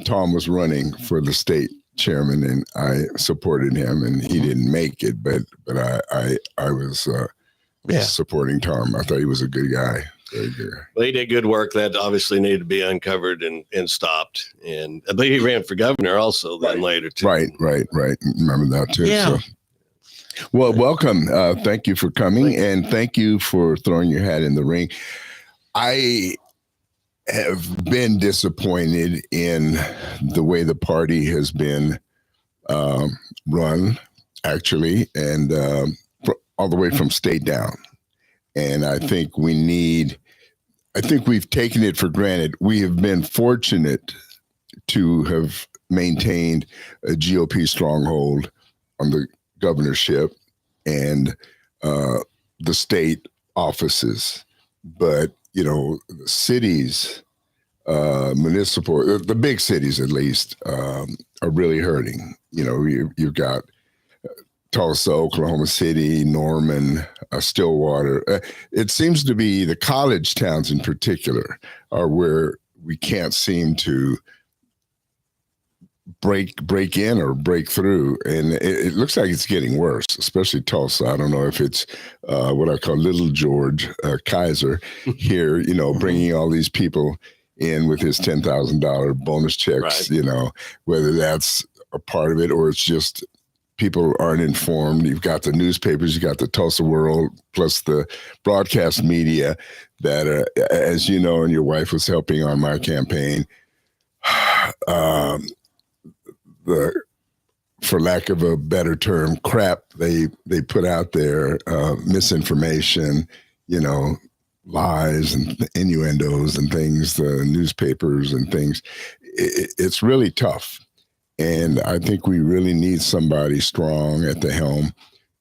Tom was running for the state chairman, and I supported him, and he didn't make it, but I was supporting Tom. I thought he was a good guy. Very good. Well, he did good work that obviously needed to be uncovered and stopped. And I believe he ran for governor also then later too. Right. Remember that too. Yeah. So. Well, welcome. Thank you for coming, and thank you for throwing your hat in the ring. I have been disappointed in the way the party has been run, actually, and all the way from state down. And I think we've taken it for granted. We have been fortunate to have maintained a GOP stronghold on the governorship and the state offices. But, the cities, municipal, the big cities at least, are really hurting. You've got Tulsa, Oklahoma City, Norman, Stillwater. It seems to be the college towns in particular are where we can't seem to break in or break through, and it looks like it's getting worse, especially Tulsa. I don't know if it's what I call Little George Kaiser here, bringing all these people in with his $10,000 bonus checks, Right. Whether that's a part of it or it's just people aren't informed. You've got the newspapers, you got the Tulsa World, plus the broadcast media that, as you know, and your wife was helping on my campaign, for lack of a better term, crap they put out there, misinformation, lies and innuendos and things, the newspapers and things. It's really tough. And I think we really need somebody strong at the helm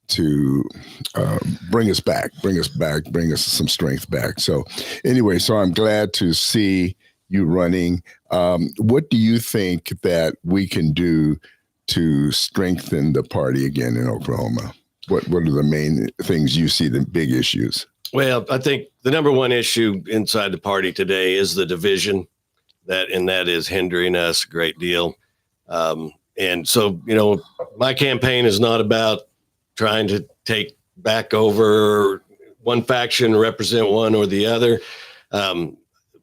to bring us some strength back. So anyway, so I'm glad to see you running. What do you think that we can do to strengthen the party again in Oklahoma? What are the main things you see, the big issues? Well, I think the number one issue inside the party today is the division that is hindering us a great deal. And so, my campaign is not about trying to take back over one faction, represent one or the other.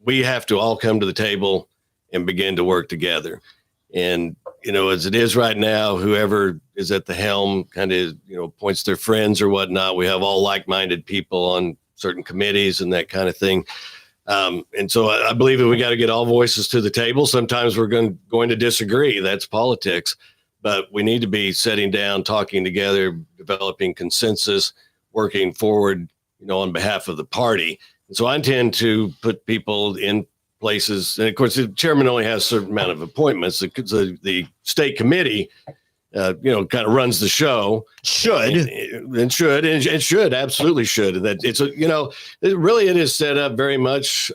We have to all come to the table and begin to work together. And, as it is right now, whoever is at the helm kind of, points their friends or whatnot. We have all like-minded people on certain committees and that kind of thing. And so I believe that we got to get all voices to the table. Sometimes we're going to disagree. That's politics. But we need to be sitting down, talking together, developing consensus, working forward, on behalf of the party. And so I intend to put people in places. And of course, the chairman only has a certain amount of appointments. The state committee, kind of runs the show. Absolutely should. And that it's it is set up very much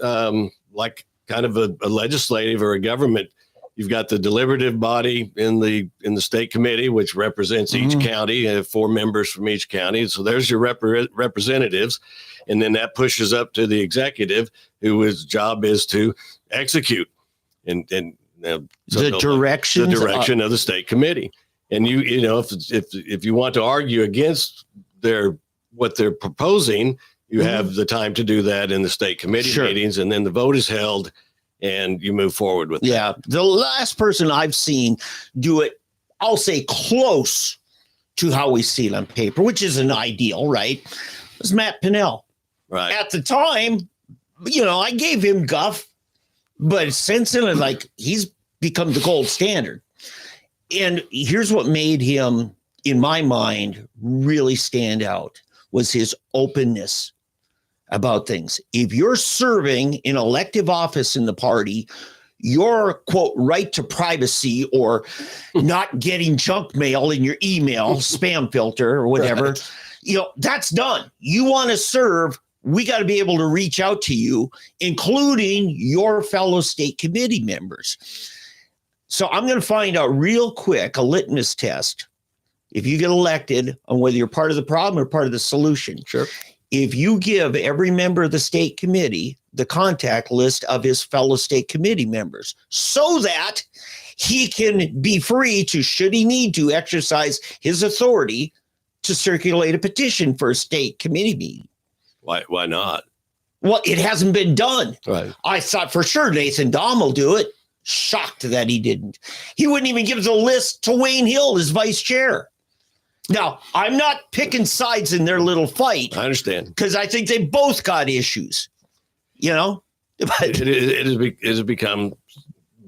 like kind of a legislative or a government. You've got the deliberative body in the state committee, which represents each county. You have 4 members from each county. So there's your representatives. And then that pushes up to the executive, whose job is to execute and the direction of the state committee. And if you want to argue against what they're proposing, you have the time to do that in the state committee meetings, and then the vote is held and you move forward with that. The last person I've seen do it, I'll say close to how we see it on paper, which isn't ideal, right? Was Matt Pinnell. Right. At the time, I gave him guff, but since then, he's become the gold standard. And here's what made him, in my mind, really stand out was his openness about things. If you're serving in elective office in the party, your quote right to privacy or not getting junk mail in your email spam filter or whatever, that's done. You want to serve, we got to be able to reach out to you, including your fellow state committee members. So I'm going to find out real quick, a litmus test, if you get elected, on whether you're part of the problem or part of the solution. Sure. If you give every member of the state committee the contact list of his fellow state committee members so that he can be free to, should he need to, exercise his authority to circulate a petition for a state committee meeting. Why not? Well, it hasn't been done. Right. I thought for sure Nathan Dahm will do it. Shocked that he didn't. He wouldn't even give the list to Wayne Hill, his vice chair. Now, I'm not picking sides in their little fight. I understand. Because I think they both got issues, But it has become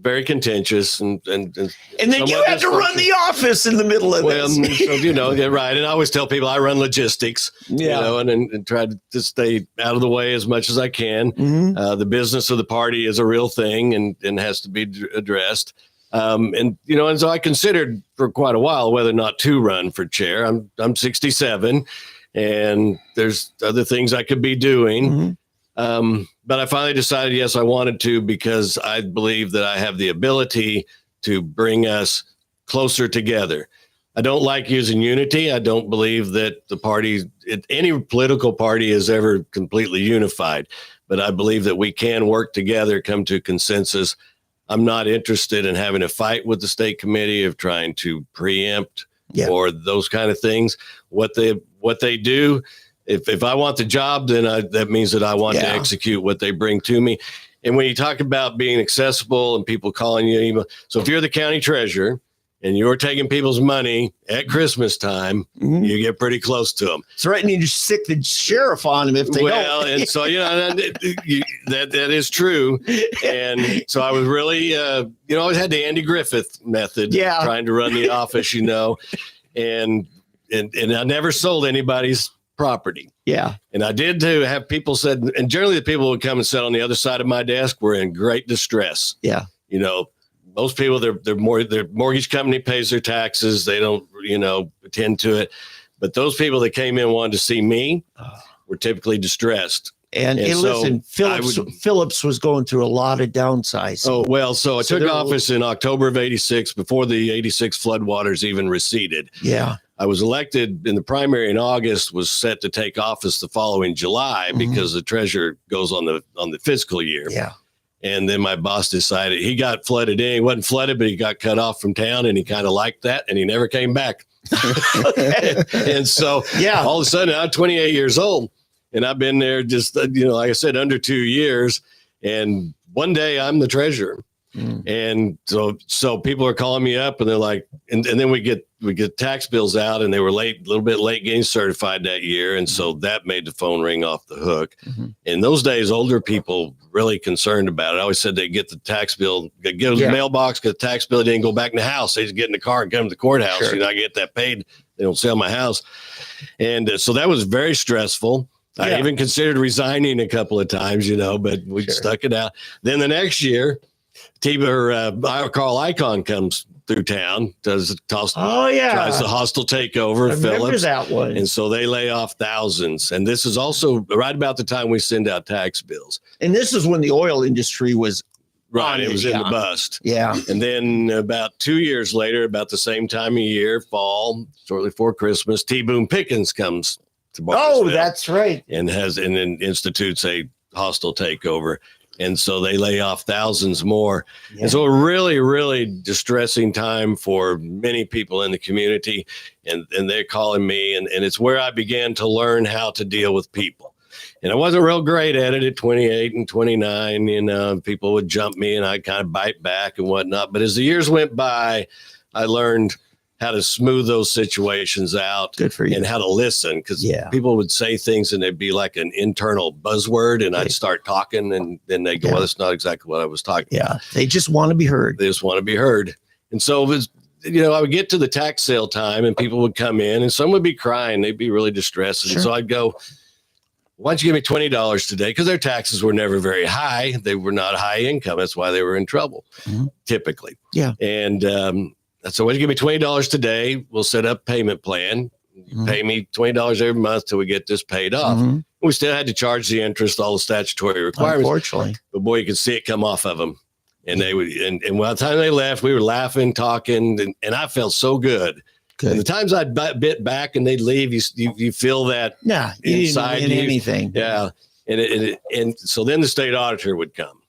very contentious, and then you have to run the office in the middle of this. So, right. And I always tell people I run logistics, and try to stay out of the way as much as I can. The business of the party is a real thing and has to be addressed. And so I considered for quite a while whether or not to run for chair. I'm 67 and there's other things I could be doing. But I finally decided, yes, I wanted to, because I believe that I have the ability to bring us closer together. I don't like using unity. I don't believe that any political party is ever completely unified, but I believe that we can work together, come to consensus I'm not interested in having a fight with the state committee of trying to preempt or those kind of things. What they do, if I want the job, then that means that I want to execute what they bring to me. And when you talk about being accessible and people calling you, so if you're the county treasurer and you're taking people's money at Christmas time, you get pretty close to them. Threatening to stick the sheriff on them if they don't. And so, that is true. And so I was really, I always had the Andy Griffith method, trying to run the office, and I never sold anybody's property. Yeah. And I did too have people said, and generally the people would come and sit on the other side of my desk were in great distress. Yeah. Most people, their mortgage company pays their taxes. They don't, attend to it. But those people that came in wanted to see me were typically distressed. And so listen, Phillips was going through a lot of downsizing. Oh, well, so I took office in October of 86 before the 86 floodwaters even receded. Yeah. I was elected in the primary in August, was set to take office the following July because the treasurer goes on the fiscal year. Yeah. And then my boss decided he got flooded in. He wasn't flooded, but he got cut off from town, and he kind of liked that, and he never came back. And so all of a sudden I'm 28 years old, and I've been there just, like I said, under 2 years. And one day I'm the treasurer. And so people are calling me up, and they're like, and then we get tax bills out, and they were a little bit late getting certified that year. And so that made the phone ring off the hook. In those days, older people really concerned about it. I always said they'd get the tax bill, get the mailbox, get the tax bill, they didn't go back in the house. They just get in the car and come to the courthouse. Sure. I get that paid. They don't sell my house. And so that was very stressful. I even considered resigning a couple of times, but we stuck it out. Then the next year, Carl Icahn comes through town, tries the hostile takeover of Phillips. That one. And so they lay off thousands. And this is also right about the time we send out tax bills. And this is when the oil industry was it was in the bust. Yeah. And then about 2 years later, about the same time of year, fall, shortly before Christmas, T. Boone Pickens comes to Barnesville. Oh, that's right. And then institutes a hostile takeover. And so they lay off thousands more. Yeah. And so a really, really distressing time for many people in the community. And they're calling me. And it's where I began to learn how to deal with people. And I wasn't real great at it at 28 and 29. People would jump me and I'd kind of bite back and whatnot. But as the years went by, I learned how to smooth those situations out. Good for you. And how to listen, because people would say things and it'd be like an internal buzzword, and I'd start talking and then they go, well, that's not exactly what I was talking about. They just want to be heard. They just want to be heard. And so it was, I would get to the tax sale time and people would come in and some would be crying. They'd be really distressed. Sure. And so I'd go, why don't you give me $20 today? Because their taxes were never very high. They were not high income. That's why they were in trouble, typically. Yeah. And so why don't you give me $20 today? We'll set up a payment plan. You pay me $20 every month till we get this paid off. We still had to charge the interest, all the statutory requirements. Unfortunately. But boy, you could see it come off of them. And they would, and by the time they left, we were laughing, talking, and I felt so good. And the times I'd bit back and they'd leave, you feel that inside you. Anything. Yeah. And so then the state auditor would come.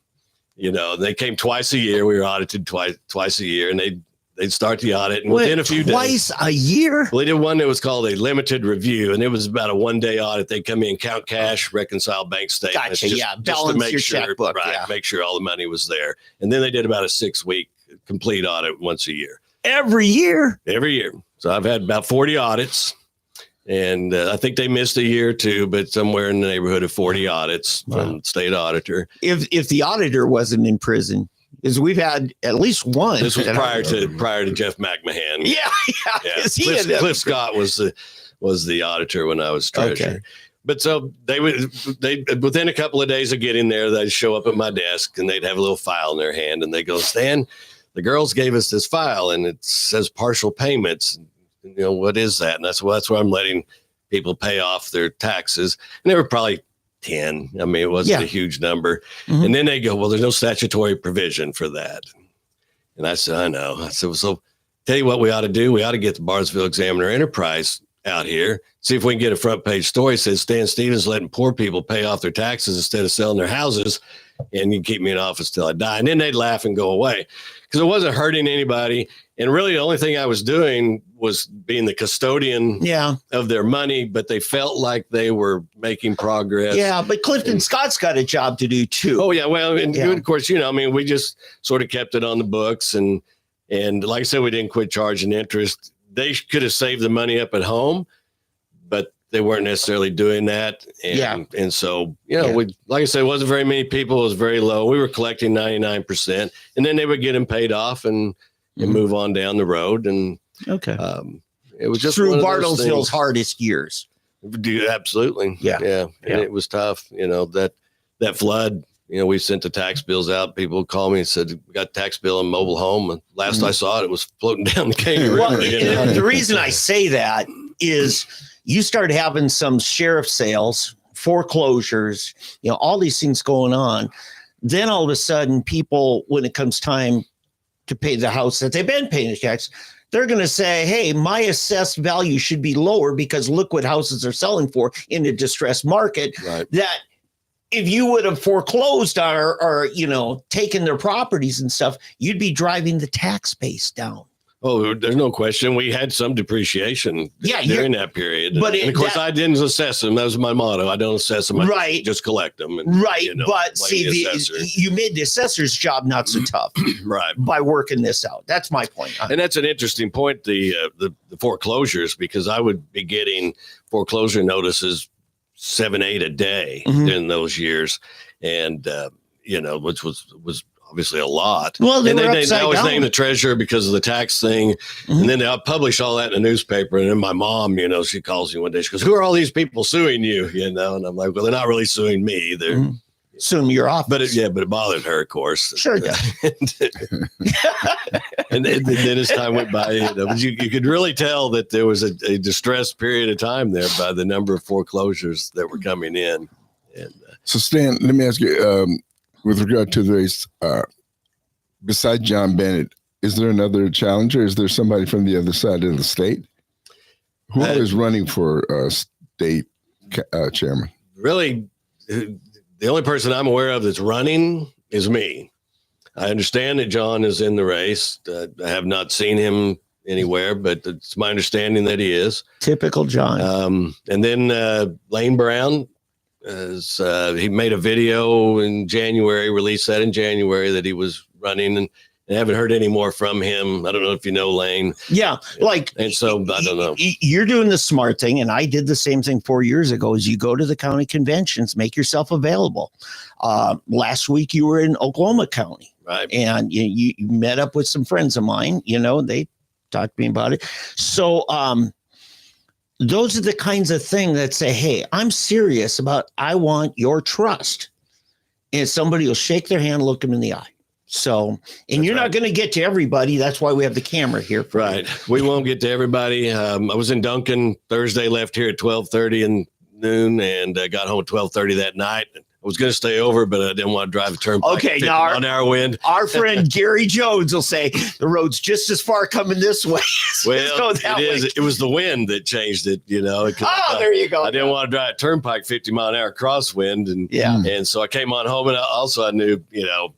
They came twice a year. We were audited twice a year, and they'd start the audit, and within a few days. Twice a year? Well, they did one that was called a limited review, and it was about a one-day audit. They come in, count cash, reconcile bank statements. Gotcha, balance to make your sure, checkbook. Make sure all the money was there. And then they did about a 6-week complete audit once a year. Every year? Every year. So I've had about 40 audits, and I think they missed a year or two, but somewhere in the neighborhood of 40 audits from state auditor. If the auditor wasn't in prison, is we've had at least one. This was prior to Jeff McMahon. Yeah. Cliff Scott was the auditor when I was treasurer. Okay. But so they within a couple of days of getting there, they'd show up at my desk and they'd have a little file in their hand and they go, Stan, the girls gave us this file and it says partial payments. What is that? And that's where I'm letting people pay off their taxes. And they were probably 10. I mean, it wasn't a huge number. And then they go, well, there's no statutory provision for that. And I said, I know. I said, well, so tell you what we ought to do. We ought to get the Barnesville Examiner Enterprise out here, see if we can get a front page story that says Stan Stevens letting poor people pay off their taxes instead of selling their houses. and you keep me in office till I die. And then they'd laugh and go away because it wasn't hurting anybody. And really the only thing I was doing was being the custodian of their money, but they felt like they were making progress. Yeah, but Clifton Scott's got a job to do too. Oh, yeah. Well, and of course, I mean, we just sort of kept it on the books. And like I said, we didn't quit charging interest. They could have saved the money up at home, but they weren't necessarily doing that. And so, we, like I said, it wasn't very many people. It was very low. We were collecting 99%, and then they would get them paid off and move on down the road. And it was just through Bartlesville's hardest years. Absolutely. Yeah. And it was tough. That flood, we sent the tax bills out. People called me and said, we got a tax bill in mobile home. And last I saw it was floating down the Katy River. Well, the reason I say that is you start having some sheriff sales, foreclosures, all these things going on. Then all of a sudden people, when it comes time to pay the house that they've been paying the tax, they're going to say, hey, my assessed value should be lower because look what houses are selling for in a distressed market. Right. That if you would have foreclosed or taken their properties and stuff, you'd be driving the tax base down. Oh, there's no question. We had some depreciation during that period. But of course, I didn't assess them. That was my motto. I don't assess them. I just collect them. And, but see, you made the assessor's job not so tough. Right. By working this out. That's my point. And that's an interesting point, the foreclosures, because I would be getting foreclosure notices 7, 8 a day in those years. And, which was obviously a lot. Well, they always name the treasurer because of the tax thing. And then they'll publish all that in the newspaper. And then my mom, she calls me one day. She goes, who are all these people suing you? And I'm like, well, they're not really suing me. They're suing your office. But it bothered her, of course. Sure it does. and then as time went by, you could really tell that there was a distressed period of time there by the number of foreclosures that were coming in. And so Stan, let me ask you, with regard to the race, besides John Bennett, is there another challenger? Is there somebody from the other side of the state? Who is running for state chairman? Really, the only person I'm aware of that's running is me. I understand that John is in the race. I have not seen him anywhere, but it's my understanding that he is. Typical John. And then Lane Brown. He made a video in January, released that in January that he was running, and I haven't heard any more from him. I don't know if you know Lane. Yeah. And so I don't know. You're doing the smart thing. And I did the same thing 4 years ago is you go to the county conventions, make yourself available. Last week you were in Oklahoma County. Right. And you met up with some friends of mine, they talked to me about it. So, those are the kinds of things that say, hey, I'm serious about, I want your trust. And somebody will shake their hand, look them in the eye. So, and you're not going to get to everybody. That's why we have the camera here. Right. We won't get to everybody. I was in Duncan Thursday, left here at 12:30 in noon, and got home at 12:30 that night. I was going to stay over, but I didn't want to drive the turnpike. Okay, now our wind. Our friend Gary Jones will say the road's just as far coming this way. Well, it was the wind that changed it. There you go. I didn't want to drive turnpike 50-mile-an-hour crosswind, and so I came on home, and I knew,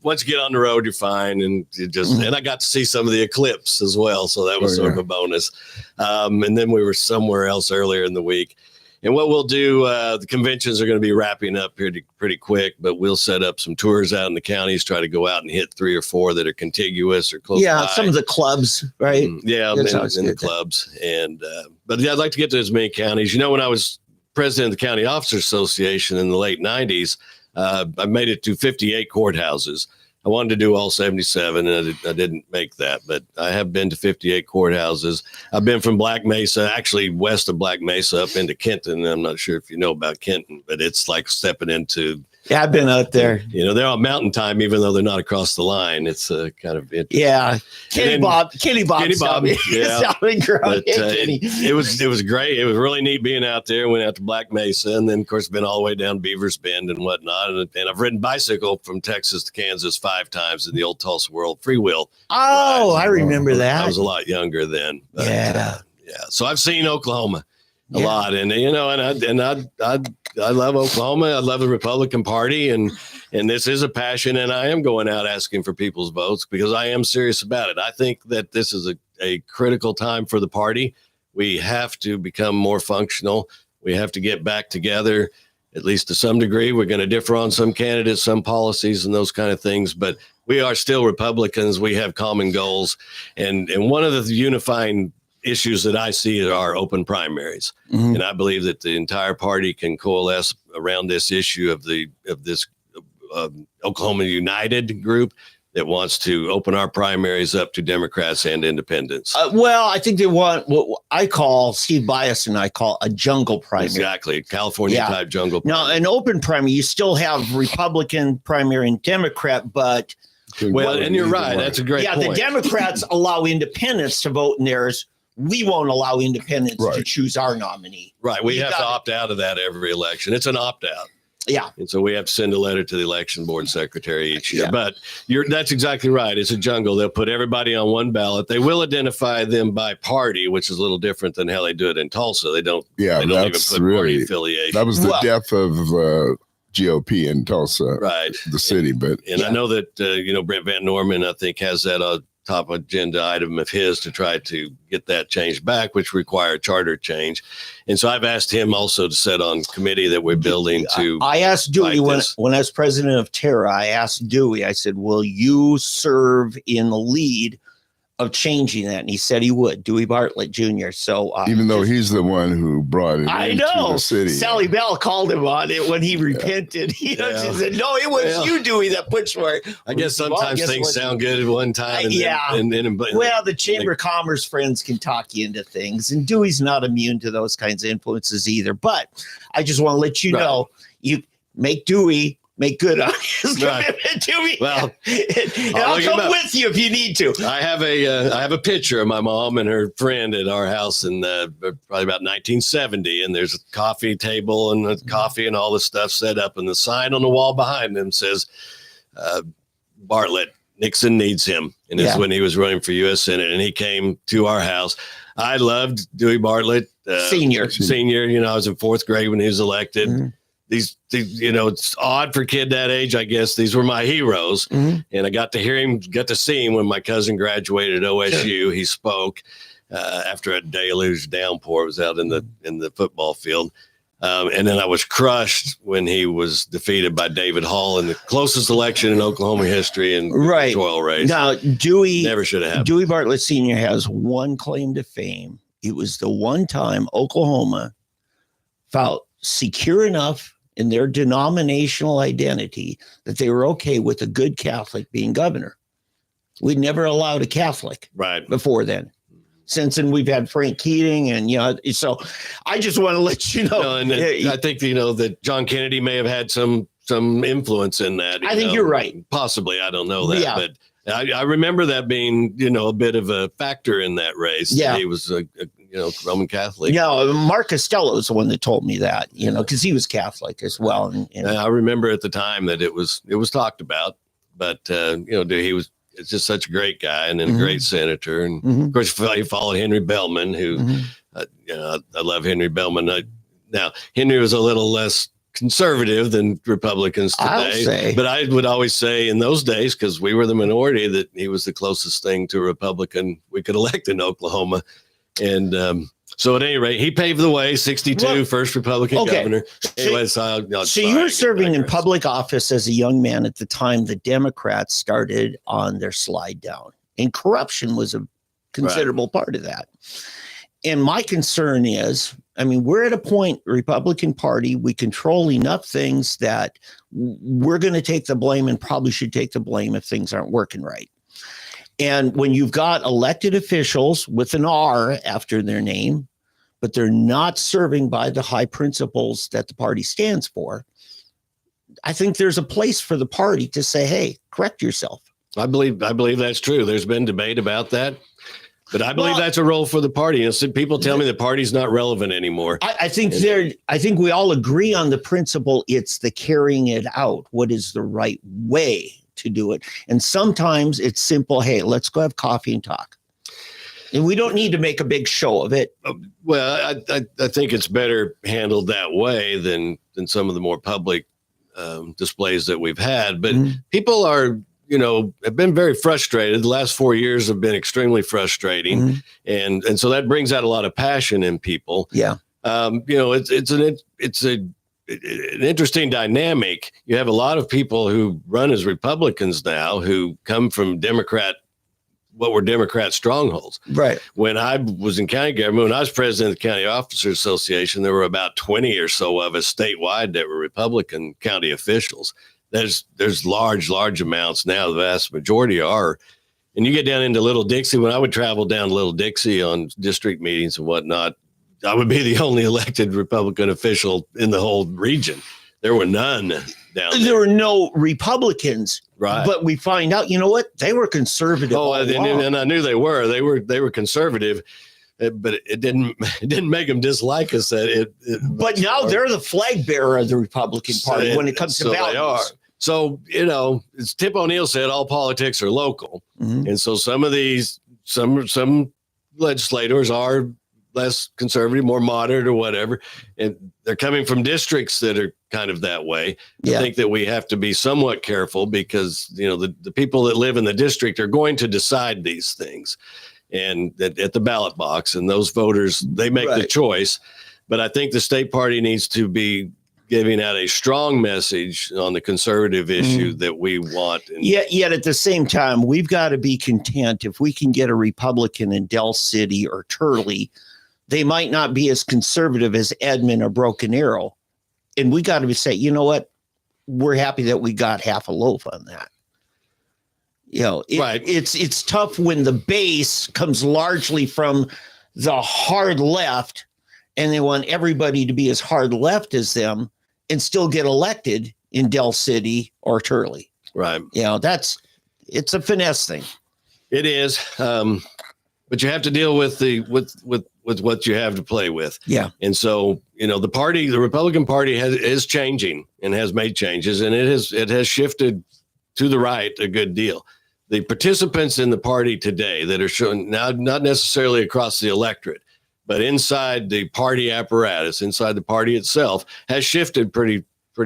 once you get on the road, you're fine, and and I got to see some of the eclipse as well, so that was sort of a bonus. And then we were somewhere else earlier in the week. And what we'll do, the conventions are going to be wrapping up here pretty quick, but we'll set up some tours out in the counties, try to go out and hit 3 or 4 that are contiguous or close by. Some of the clubs, right? Yeah, in the clubs. And but I'd like to get to as many counties. When I was president of the County Officers Association in the late 90s, I made it to 58 courthouses. I wanted to do all 77, and I didn't make that, but I have been to 58 courthouses. I've been from Black Mesa, actually west of Black Mesa, up into Kenton. I'm not sure if you know about Kenton, but it's like stepping into. Yeah, I've been out there. They're on mountain time, even though they're not across the line. It's kind of interesting. Yeah, Kenny Bob. Yeah, but, it was great. It was really neat being out there. Went out to Black Mesa, and then of course been all the way down Beavers Bend and whatnot. And I've ridden bicycle from Texas to Kansas 5 times in the old Tulsa World freewheel. Oh, I remember that. I was a lot younger then. But, yeah. So I've seen Oklahoma a lot, and I love Oklahoma. I love the Republican Party, and And this is a passion, and I am going out asking for people's votes because I am serious about it. I think that this is a critical time for the party. We have to become more functional. We have to get back together, at least to some degree. We're going to differ on some candidates, some policies, and those kind of things, but we are still Republicans. We have common goals. And one of the unifying issues that I see are open primaries. Mhm. And I believe that the entire party can coalesce around this issue of this Oklahoma United group that wants to open our primaries up to Democrats and independents. Well, I think they want what I call, Steve Bias and I call a jungle primary. Exactly. California Yeah. type jungle. Now, an open primary, you still have Republican primary and Democrat, but Well, and you're right. That's a great point. the Democrats allow independents to vote in theirs. We won't allow independents to Right. choose our nominee. Right. We You have to got it. opt out of that every election. It's an opt out. Yeah. And so we have to send a letter to the election board secretary each year. Yeah. But that's exactly right. It's a jungle. They'll put everybody on one ballot. They will identify them by party, which is a little different than how they do it in Tulsa. They don't Yeah, even put that's party really, affiliation. that was the Well- death of GOP in Tulsa, Right. the city. But And I know that, Brent Van Norman, I think, has that on top agenda item of his to try to get that changed back, which require charter change. And so I've asked him also to sit on committee that we're building to. I asked Dewey fight when this. I was president of Terra, I asked Dewey, I said, will you serve in the lead of changing that? And he said he would, Dewey Bartlett Jr. So even though he's the one who brought it I into know the city. Sally Bell called him on it when he repented. She said, no, it was Well, you, Dewey, that pushed for it. I guess Well, sometimes guess things what? sound good at one time. And Yeah. then Well, the Chamber of Commerce friends can talk you into things, and Dewey's not immune to those kinds of influences either. But I just want to let you Right. know, you make Dewey make good on his Right. commitment to me. Well, and I'll I'll look him come up. with you if you need to. I have a picture of my mom and her friend at our house in probably about 1970, and there's a coffee table and a coffee and all the stuff set up, and the sign on the wall behind them says, Bartlett, Nixon needs him. And this is when he was running for U.S. Senate, and he came to our house. I loved Dewey Bartlett. Senior. I was in fourth grade when he was elected. Mhm. These, it's odd for a kid that age, I guess. These were my heroes. Mhm. And I got to see him when my cousin graduated at OSU. He spoke after a deluge downpour. It was out in the football field. And then I was crushed when he was defeated by David Hall in the closest election in Oklahoma history in Right. the oil race. Now, Dewey Never should have happened. Dewey Bartlett Sr. has one claim to fame. It was the one time Oklahoma felt secure enough in their denominational identity that they were okay with a good Catholic being governor. We'd never allowed a Catholic Right. before then. Since then, we've had Frank Keating, and so I just want to let you know. No, and I think that John Kennedy may have had some influence in that. I think you're right. Possibly, I don't know that, Yeah. but I remember that being a bit of a factor in that race. Yeah. He was a Roman Catholic. Mark Costello is the one that told me that, because he was Catholic as well. And I remember at the time that it was talked about, but he was. It's just such a great guy and then a great senator, and of course he followed Henry Bellman, who I love Henry Bellman. Now Henry was a little less conservative than Republicans I'll today, say. but I would always say in those days, because we were the minority, that he was the closest thing to a Republican we could elect in Oklahoma, and so at any rate, he paved the way. 62, Well, first Republican okay. governor. Anyway, so you were serving in public office as a young man at the time the Democrats started on their slide down, and corruption was a considerable part of that. And my concern is, we're at a point, Republican Party, we control enough things that we're going to take the blame, and probably should take the blame if things aren't working right. And when you've got elected officials with an R after their name, but they're not serving by the high principles that the party stands for, I think there's a place for the party to say, hey, correct yourself. I believe that's true. There's been debate about that, but I believe that's a role for the party. So people tell me the party's not relevant anymore. I think we all agree on the principle. It's the carrying it out. What is the right way to do it? And sometimes it's simple. Hey, let's go have coffee and talk. And we don't need to make a big show of it. Well, I think it's better handled that way than some of the more public displays that we've had. But people are, have been very frustrated. The last 4 years have been extremely frustrating, and so that brings out a lot of passion in people. Yeah, it's an interesting dynamic. You have a lot of people who run as Republicans now who come from what were Democrat strongholds. Right. When I was in county government, when I was president of the County Officers Association, there were about 20 or so of us statewide that were Republican county officials. There's large amounts now. The vast majority are. And you get down into Little Dixie. When I would travel down to Little Dixie on district meetings and whatnot, I would be the only elected Republican official in the whole region. There were none down there. There were no Republicans, right? But we find out, you know what? They were conservative. Oh, and I knew they were. They were conservative, but it didn't make them dislike us. But now they're the flag bearer of the Republican Party when it comes to values. They are. So as Tip O'Neill said, all politics are local, and so some of these some legislators are less conservative, more moderate or whatever. And they're coming from districts that are kind of that way. Yeah. I think that we have to be somewhat careful because, the people that live in the district are going to decide these things and at the ballot box, and those voters, they make the choice. But I think the state party needs to be giving out a strong message on the conservative issue that we want. Yet at the same time, we've got to be content if we can get a Republican in Del City or Turley. They might not be as conservative as Edmond or Broken Arrow. And we got to say, you know what? We're happy that we got half a loaf on that. It's tough when the base comes largely from the hard left and they want everybody to be as hard left as them and still get elected in Del City or Turley. Right. It's a finesse thing. It is. But you have to deal with with what you have to play with. Yeah. And so, the Republican Party is changing and has made changes, and it has shifted to the right a good deal. The participants in the party today that are showing now, not necessarily across the electorate, but inside the party apparatus, inside the party itself, has shifted pretty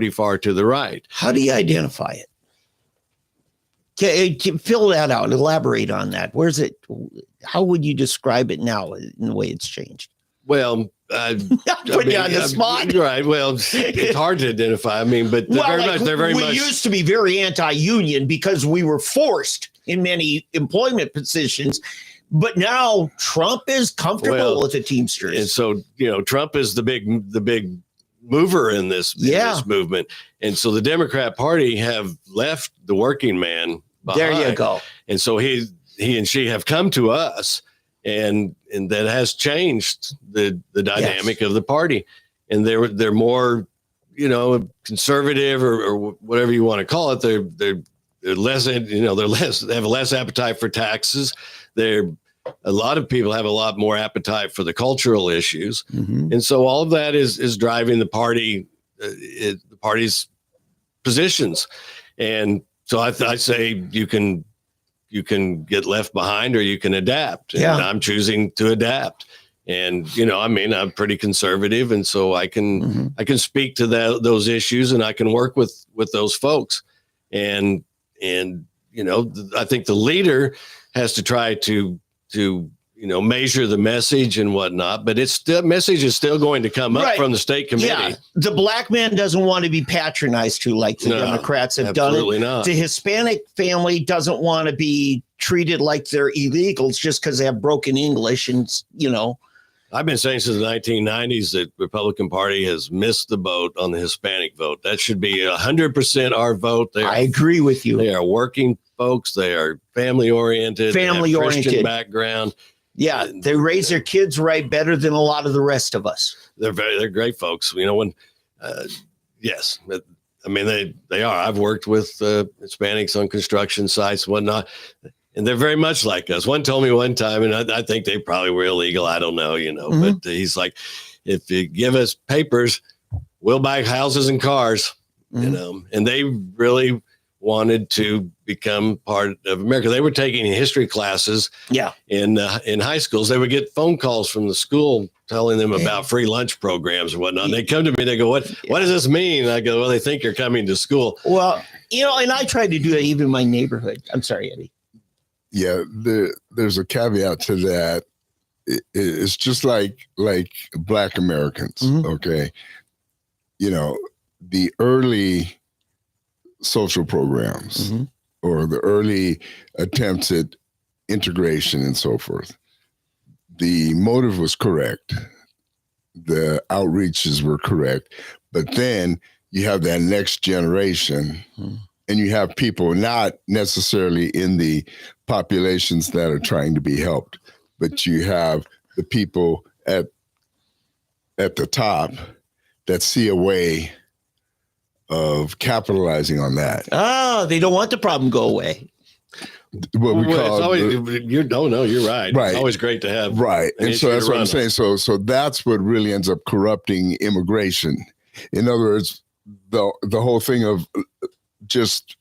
far to the right. How do you identify it? Fill that out. Elaborate on that. Where's it? How would you describe it now in the way it's changed? Well, put you on the spot. Right. Well, it's hard to identify. But they're very much. We used to be very anti-union because we were forced in many employment positions. But now Trump is comfortable with the Teamsters. And so, Trump is the big mover in this movement. And so the Democrat Party have left the working man behind. There you go. And so he and she have come to us, and that has changed the dynamic of the party. And they're more, conservative or whatever you want to call it. They're less, they have less appetite for taxes. A lot of people have a lot more appetite for the cultural issues. And so all of that is driving the party, the party's positions. And so I say you can get left behind or you can adapt. And I'm choosing to adapt. And, I'm pretty conservative. And so I can speak to those issues, and I can work with those folks. And I think the leader has to try to measure the message and whatnot, but message is still going to come up from the state committee. Yeah, the black man doesn't want to be patronized to like the Democrats have done it. Absolutely not. The Hispanic family doesn't want to be treated like they're illegals just because they have broken English, and I've been saying since the 1990s that Republican Party has missed the boat on the Hispanic vote. That should be 100% our vote. I agree with you. They are working folks. They are family oriented. Christian background. Yeah, they raise their kids right better than a lot of the rest of us. They're great folks. Yes, they are. I've worked with Hispanics on construction sites and whatnot, and they're very much like us. One told me one time, and I think they probably were illegal. I don't know, but he's like, if you give us papers, we'll buy houses and cars, and they really wanted to become part of America. They were taking history classes in high schools. They would get phone calls from the school telling them about free lunch programs and whatnot. And they come to me, they go, what does this mean? And I go, well, they think you're coming to school. Well, and I tried to do that even in my neighborhood. I'm sorry, Eddie. Yeah, there's a caveat to that. It's just like Black Americans, okay? The early social programs or the early attempts at integration and so forth, the motive was correct. The outreaches were correct. But then you have that next generation and you have people not necessarily in the populations that are trying to be helped, but you have the people at the top that see a way of capitalizing on that. Oh, they don't want the problem to go away. What we call you're right. Right. It's always great to have. Right. And so that's what I'm saying. So that's what really ends up corrupting immigration. In other words, the whole thing of just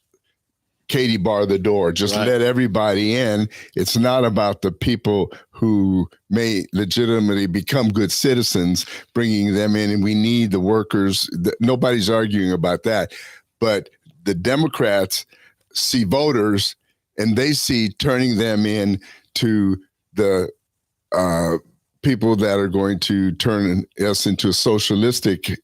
Katie bar the door, just let everybody in. It's not about the people who may legitimately become good citizens, bringing them in, and we need the workers. Nobody's arguing about that. But the Democrats see voters and they see turning them in to the people that are going to turn us into a socialistic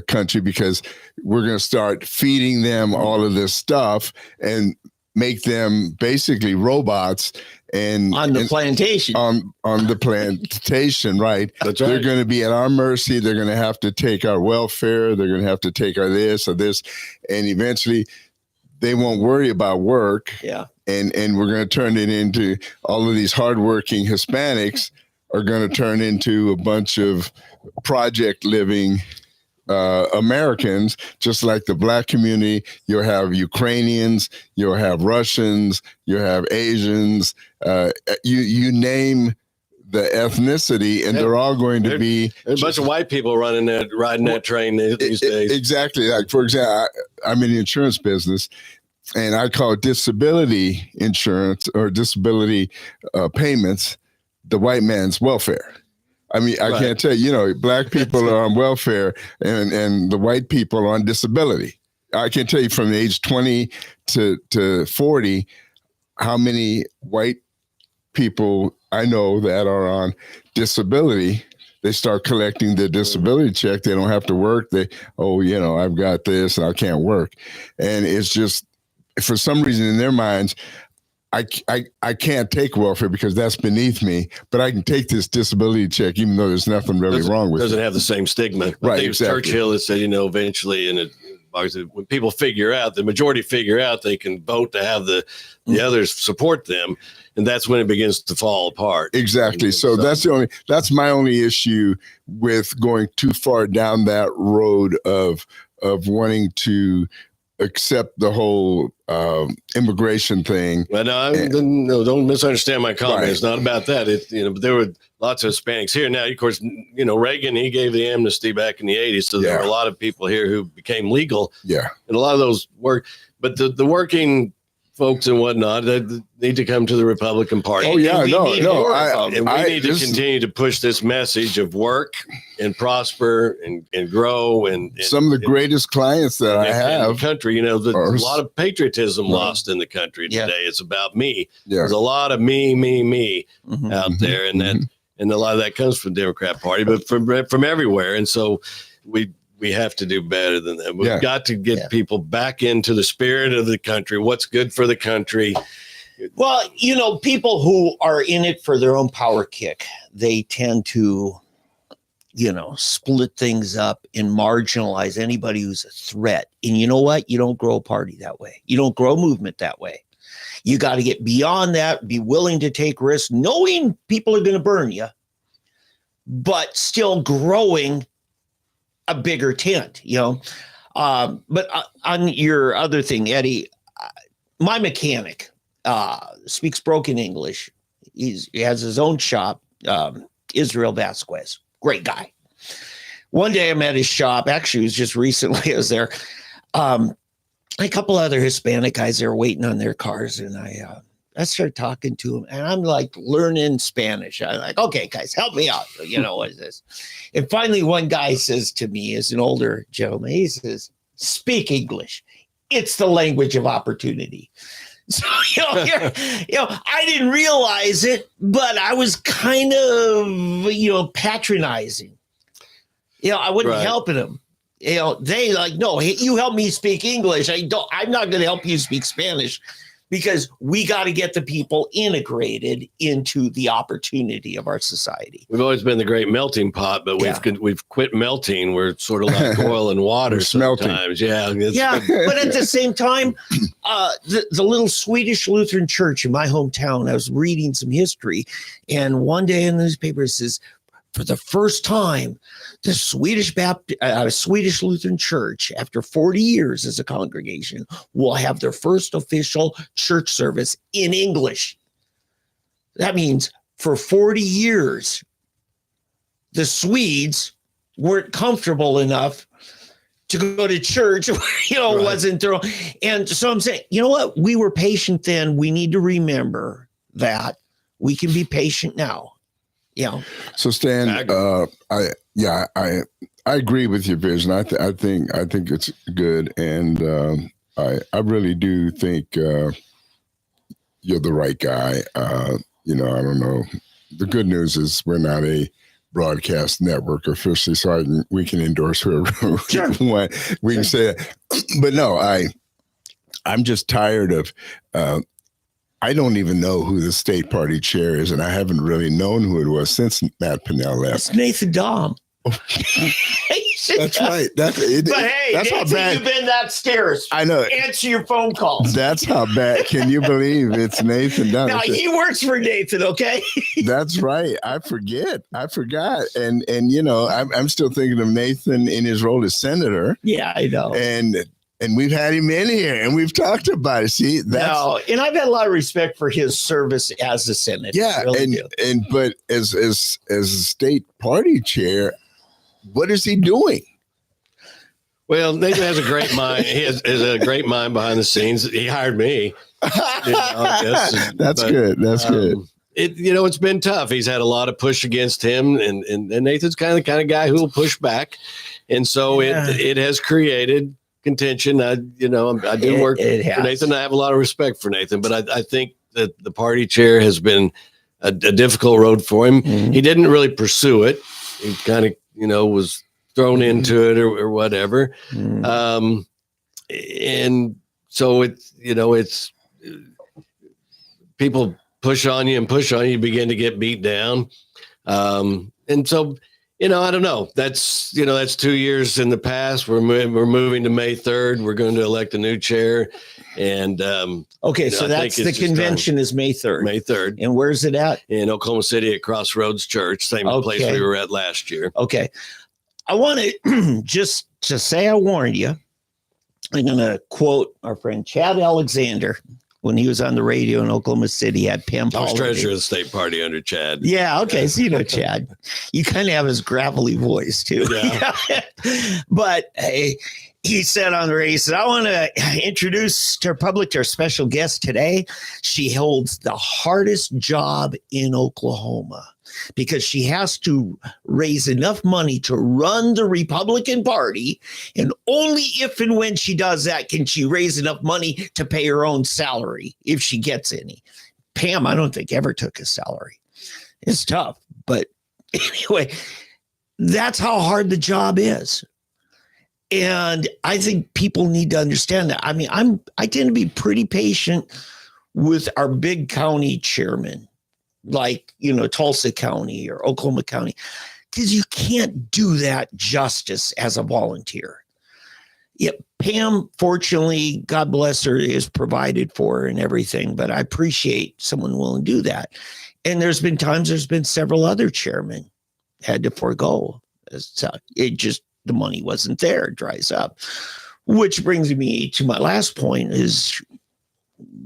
country, because we're going to start feeding them all of this stuff and make them basically robots and on the plantation. On the plantation, right? That's right. They're going to be at our mercy. They're going to have to take our welfare. They're going to have to take our this or this, and eventually they won't worry about work. Yeah. And we're going to turn it into all of these hardworking Hispanics are going to turn into a bunch of project living Americans, just like the Black community. You'll have Ukrainians, you'll have Russians, you'll have Asians, you name the ethnicity, and they're all going to be a bunch of white people riding that train these days. Exactly. Like, for example, I'm in the insurance business, and I call disability insurance or disability payments the white man's welfare. I mean, I can't tell you, Black people are on welfare and the white people are on disability. I can tell you from the age 20 to 40, how many white people I know that are on disability. They start collecting the disability check. They don't have to work. I've got this and I can't work. And it's just, for some reason in their minds, I can't take welfare because that's beneath me, but I can take this disability check even though there's nothing really wrong with it. Doesn't have the same stigma. I think it was Churchill that said, eventually, when people the majority figure out they can vote to have the others support them, and that's when it begins to fall apart. Exactly. So that's my only issue with going too far down that road of wanting to accept the whole immigration thing. Well, no, don't misunderstand my comment. Right. It's not about that. But there were lots of Hispanics here. Now, of course, Reagan, he gave the amnesty back in the 80s. So there were a lot of people here who became legal. Yeah. And a lot of those work. But the working folks and whatnot, they need to come to the Republican Party. Oh, yeah, we need to continue to push this message of work and prosper and grow. And some of the greatest clients that I have in the country, there's a lot of patriotism lost in the country today. It's about me. Yeah. There's a lot of me out there, and a lot of that comes from the Democrat Party, but from everywhere. And so we have to do better than that. We've got to get people back into the spirit of the country. What's good for the country? Well, people who are in it for their own power kick, they tend to, split things up and marginalize anybody who's a threat. And you know what? You don't grow a party that way. You don't grow a movement that way. You got to get beyond that, be willing to take risks, knowing people are going to burn you, but still growing a bigger tent, but on your other thing, Eddie, my mechanic speaks broken English. He has his own shop, Israel Vasquez, great guy. One day I'm at his shop. Actually, it was just recently I was there. a couple other Hispanic guys that were waiting on their cars, and I started talking to them, and I'm like learning Spanish. I'm like, okay, guys, help me out. What is this? And finally, one guy says to me, as an older gentleman, he says, "Speak English. It's the language of opportunity." So, I didn't realize it, but I was kind of, patronizing. I wasn't helping them. They like, no, hey, you help me speak English. I'm not going to help you speak Spanish, because we got to get the people integrated into the opportunity of our society. We've always been the great melting pot, but we've quit melting. We're sort of like oil and water sometimes. Yeah. But at the same time, the little Swedish Lutheran church in my hometown, I was reading some history, and one day in the newspaper it says, for the first time, the Swedish Lutheran Church, after 40 years as a congregation, will have their first official church service in English. That means for 40 years, the Swedes weren't comfortable enough to go to church, wasn't there. And so I'm saying, you know what? We were patient then. We need to remember that we can be patient now. So Stan, I agree with your vision. I think it's good, and I really do think you're the right guy. I don't know. The good news is we're not a broadcast network officially, so we can endorse whoever we want. We can say that, but no, I'm just tired of. I don't even know who the state party chair is, and I haven't really known who it was since Matt Pinnell left. It's Nathan Dahm. That's right. But hey, that's Nathan, how bad you've been upstairs. I know. Answer your phone calls. That's how bad. Can you believe it's Nathan Dahm? Now he works for Nathan. Okay. That's right. I forgot. And I'm still thinking of Nathan in his role as senator. Yeah, I know. And we've had him in here, and we've talked about it. See, and I've had a lot of respect for his service as a senator. Yeah, really but as a state party chair, what is he doing? Well, Nathan has a great mind. He has a great mind behind the scenes. He hired me. That's good. That's good. It's been tough. He's had a lot of push against him, and Nathan's kind of the guy who will push back, and so it has created contention. I do work for Nathan. I have a lot of respect for Nathan, but I think that the party chair has been a difficult road for him. Mm-hmm. He didn't really pursue it. He kind of, was thrown into it or whatever. Mm-hmm. And so it's people push on you, you begin to get beat down. And so, I don't know. That's 2 years in the past. We're moving to May 3rd. We're going to elect a new chair. And okay, so that's the convention is May 3rd. May 3rd. And where's it at? In Oklahoma City at Crossroads Church, same place we were at last year. Okay. I want to just to say I warned you. I'm going to quote our friend Chad Alexander. When he was on the radio in Oklahoma City, had Pam. I was treasurer of the state party under Chad. Yeah, okay. So Chad. You kind of have his gravelly voice too. Yeah. But hey, he said on the radio, he said, I want to introduce to our public to our special guest today. She holds the hardest job in Oklahoma because she has to raise enough money to run the Republican Party. And only if and when she does that can she raise enough money to pay her own salary, if she gets any. Pam, I don't think ever took a salary. It's tough. But anyway, that's how hard the job is. And I think people need to understand that. I mean, I tend to be pretty patient with our big county chairmen, like, Tulsa County or Oklahoma County, because you can't do that justice as a volunteer. Yeah, Pam, fortunately, God bless her, is provided for and everything, but I appreciate someone willing to do that. And there's been several other chairmen had to forego. So the money wasn't there, it dries up. Which brings me to my last point is,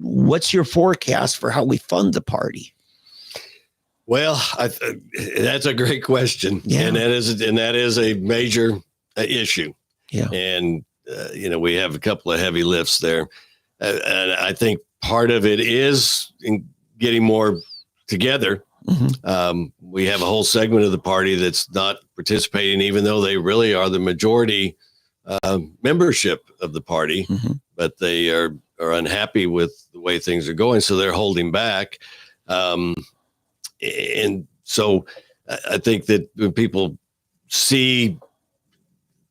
what's your forecast for how we fund the party? Well, that's a great question. Yeah. And that is a major issue. Yeah. And, we have a couple of heavy lifts there. And I think part of it is in getting more together. Mm-hmm. We have a whole segment of the party that's not participating, even though they really are the majority membership of the party, mm-hmm. but they are unhappy with the way things are going. So they're holding back. And so I think that when people see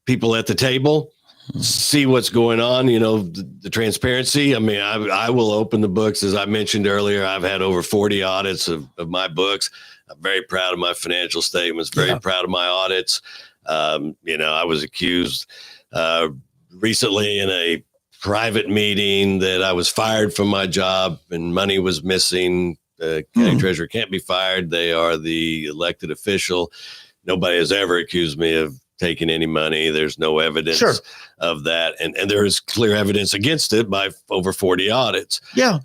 people at the table, see what's going on, the transparency. I mean, I will open the books. As I mentioned earlier, I've had over 40 audits of my books. I'm very proud of my financial statements, very proud of my audits. I was accused recently in a private meeting that I was fired from my job and money was missing. The county treasurer can't be fired. They are the elected official. Nobody has ever accused me of taking any money. There's no evidence of that. And there is clear evidence against it by over 40 audits. Yeah.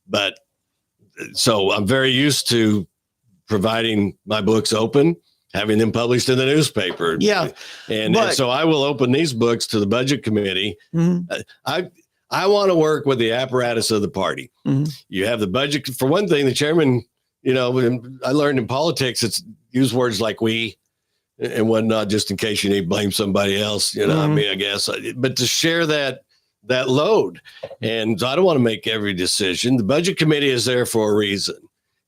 But so I'm very used to providing my books open, having them published in the newspaper. Yeah. And so I will open these books to the budget committee. Mm-hmm. I want to work with the apparatus of the party. Mm-hmm. You have the budget. For one thing, the chairman, I learned in politics, it's use words like we and whatnot, just in case you need to blame somebody else, I guess, but to share that load. And so I don't want to make every decision. The budget committee is there for a reason.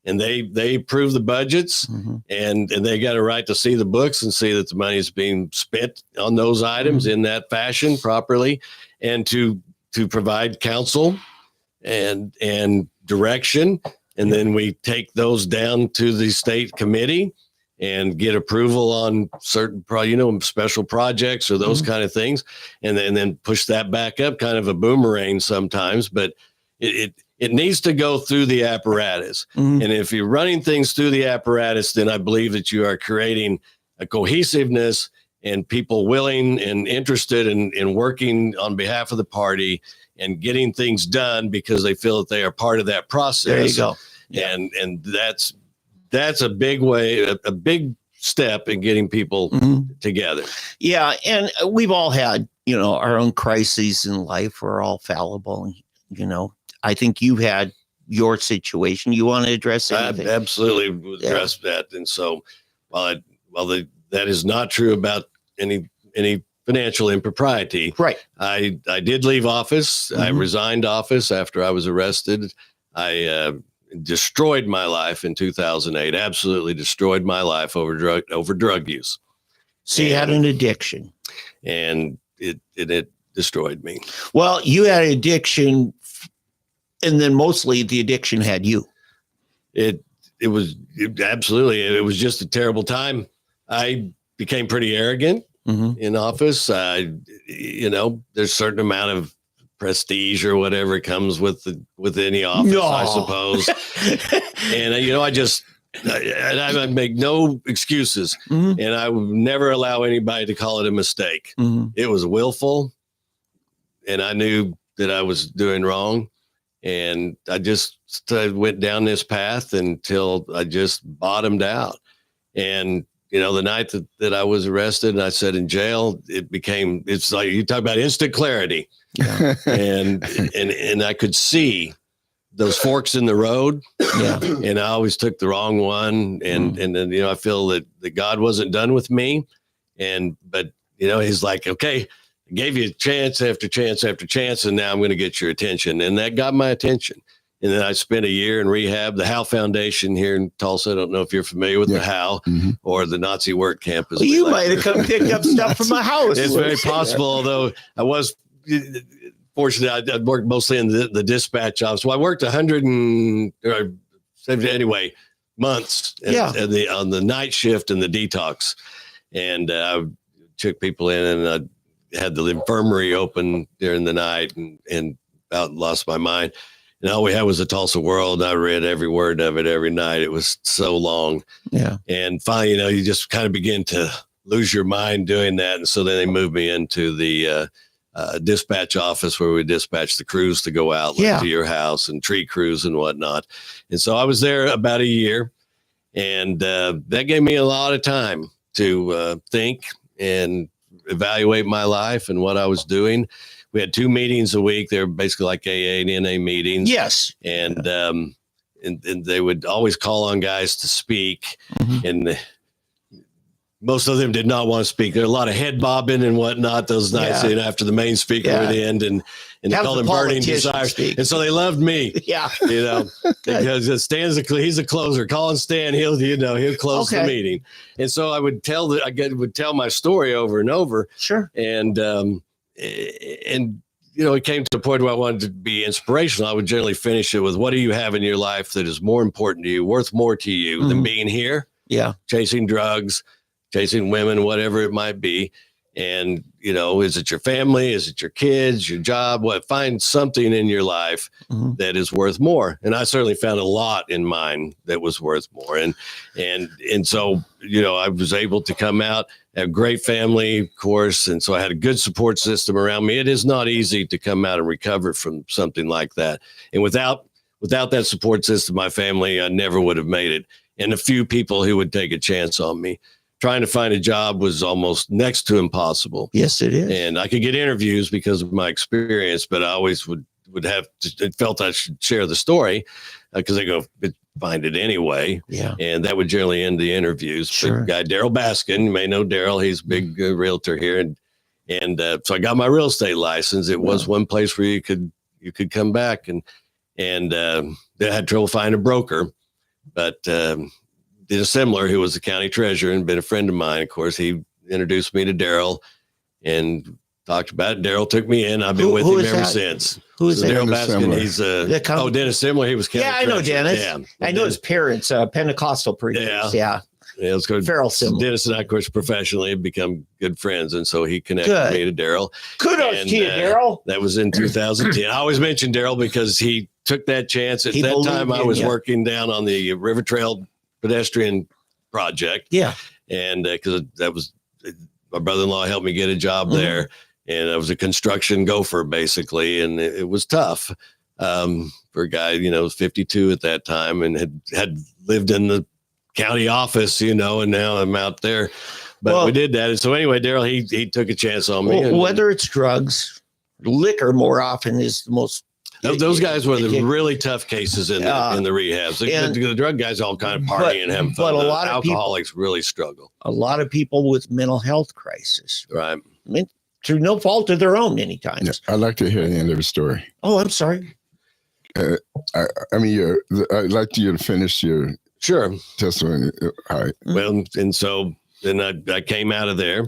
And they approve the budgets, mm-hmm. and they got a right to see the books and see that the money is being spent on those items in that fashion properly, and to provide counsel and direction. And then we take those down to the state committee and get approval on certain, special projects or those kind of things. And then push that back up, kind of a boomerang sometimes, but it needs to go through the apparatus. Mm-hmm. And if you're running things through the apparatus, then I believe that you are creating a cohesiveness and people willing and interested in working on behalf of the party and getting things done because they feel that they are part of that process. There you go. Yeah. And that's a big way, a big step in getting people together. Yeah. And we've all had, our own crises in life. We're all fallible. I think you had your situation. You want to address anything? I absolutely address that. And so while that is not true about any financial impropriety. Right. I did leave office. Mm-hmm. I resigned office after I was arrested. I destroyed my life in 2008. Absolutely destroyed my life over drug use. So you had an addiction, and it destroyed me. Well, you had an addiction, and then mostly the addiction had you. It was just a terrible time. I became pretty arrogant in office. There's a certain amount of prestige or whatever comes with any office, I suppose. And I make no excuses, and I would never allow anybody to call it a mistake. Mm-hmm. It was willful, and I knew that I was doing wrong, and I just went down this path until I just bottomed out. And the night that I was arrested and I sat in jail, it's like you talk about instant clarity. Yeah. and I could see those forks in the road. Yeah. And I always took the wrong one. And then, I feel that God wasn't done with me. But he's like, okay, I gave you chance after chance after chance, and now I'm going to get your attention. And that got my attention. And then I spent a year in rehab, the Howe Foundation here in Tulsa. I don't know if you're familiar with the Howe or the Nazi work camp. Well, you might have come pick up stuff from my house. It's very possible, although I was fortunate. I worked mostly in the dispatch office. So I worked 170 months on the night shift and the detox. And I took people in, and I had the infirmary open during the night and about lost my mind. And all we had was the Tulsa World. I read every word of it every night. It was so long. Yeah. And finally, you just kind of begin to lose your mind doing that. And so then they moved me into the dispatch office where we dispatch the crews to go out to your house and tree crews and whatnot. And so I was there about a year, and that gave me a lot of time to think and evaluate my life and what I was doing. We had 2 meetings a week. They were basically like AA and NA meetings. Yes. And they would always call on guys to speak. And most of them did not want to speak. There were a lot of head bobbing and whatnot those nights after the main speaker would end, and they called them burning desires. And so they loved me. Yeah. Because Stan's he's a closer. Calling Stan, he'll close the meeting. And so I would tell my story over and over. Sure. And it came to the point where I wanted to be inspirational. I would generally finish it with, what do you have in your life that is more important to you, worth more to you than being here? Yeah. Chasing drugs, chasing women, whatever it might be. And, is it your family? Is it your kids, your job? Find something in your life that is worth more. And I certainly found a lot in mine that was worth more. And so, I was able to come out, have a great family, of course. And so I had a good support system around me. It is not easy to come out and recover from something like that. And without that support system, my family, I never would have made it. And a few people who would take a chance on me. Trying to find a job was almost next to impossible. Yes, it is. And I could get interviews because of my experience, but I always would have to, it felt I should share the story because they go find it anyway. Yeah. And that would generally end the interviews. Sure. But guy Daryl Baskin, you may know Daryl, he's a big realtor here. And so I got my real estate license. It was one place where you could come back and they had trouble finding a broker, but did a similar who was the county treasurer and been a friend of mine. Of course, he introduced me to Daryl and talked about it. Daryl took me in. I've been with him ever since. Who is Daryl that? Baskin? He's Dennis Simler. He was county I know treasurer. Dennis. Yeah. I know his parents, Pentecostal preachers. Yeah. Let's go. Farrell Simler. Dennis and I, of course, professionally have become good friends. And so he connected me to Daryl. Kudos to you, Daryl. That was in 2010. I always mention Daryl because he took that chance. At that time, I was working down on the River Trail pedestrian project. Yeah. And because that was my brother-in-law helped me get a job there. And I was a construction gopher basically. And it was tough for a guy, 52 at that time and had lived in the county office, and now I'm out there. But we did that. And so anyway, Daryl, he took a chance on me. Whether it's drugs, liquor more often is the most. Those guys were the really tough cases in the rehabs. The drug guys all kind of party and have fun. But a lot of alcoholics really struggle. A lot of people with mental health crisis. Right. I mean, through no fault of their own many times. Yeah, I'd like to hear the end of the story. Oh, I'm sorry. I'd like you to finish your testimony. All right. Well, and so then I came out of there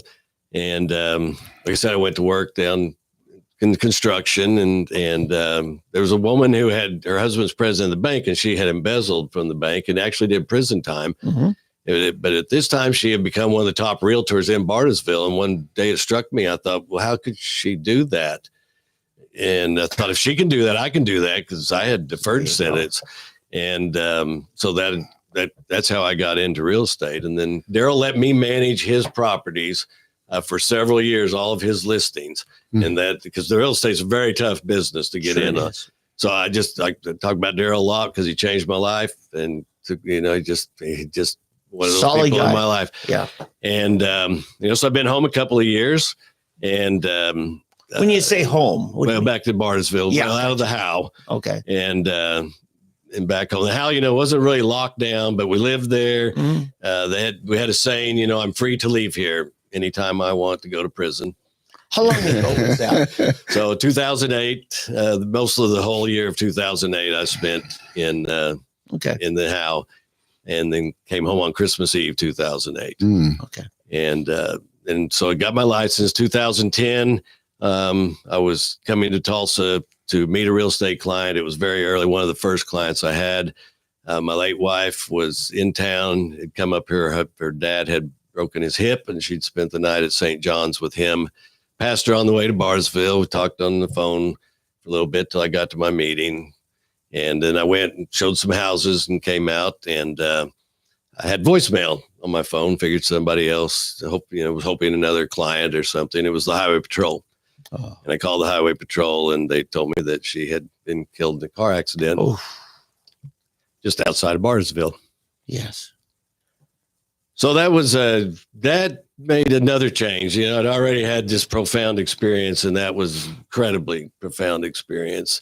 and like I said, I went to work down in construction and there was a woman who had her husband's president of the bank and she had embezzled from the bank and actually did prison time. But at this time she had become one of the top realtors in Bartlesville. And one day it struck me, I thought, well, how could she do that? And I thought if she can do that, I can do that because I had deferred sentence. And so that's how I got into real estate. And then Daryl let me manage his properties for several years, all of his listings. And that because the real estate is a very tough business to get in on. So I just like to talk about Daryl a lot because he changed my life and he just one of those solid people guy in my life. Yeah. And so I've been home a couple of years and when you say home, back to Bartlesville, out of the Howe. Okay. And back home. The Howe, wasn't really locked down, but we lived there. We had a saying, I'm free to leave here anytime I want to go to prison. How long ago was that? So 2008, most of the whole year of 2008, I spent in the Howe and then came home on Christmas Eve, 2008. Okay. And so I got my license 2010. I was coming to Tulsa to meet a real estate client. It was very early. One of the first clients I had. My late wife was in town, had come up here. Her dad had broken his hip and she'd spent the night at St. John's with him. Passed her on the way to Bartlesville. We talked on the phone for a little bit till I got to my meeting. And then I went and showed some houses and came out and I had voicemail on my phone, figured somebody else was hoping another client or something. It was the highway patrol. And I called the highway patrol and they told me that she had been killed in a car accident just outside of Bartlesville. Yes. So that was that made another change. I'd already had this profound experience, and that was incredibly profound experience.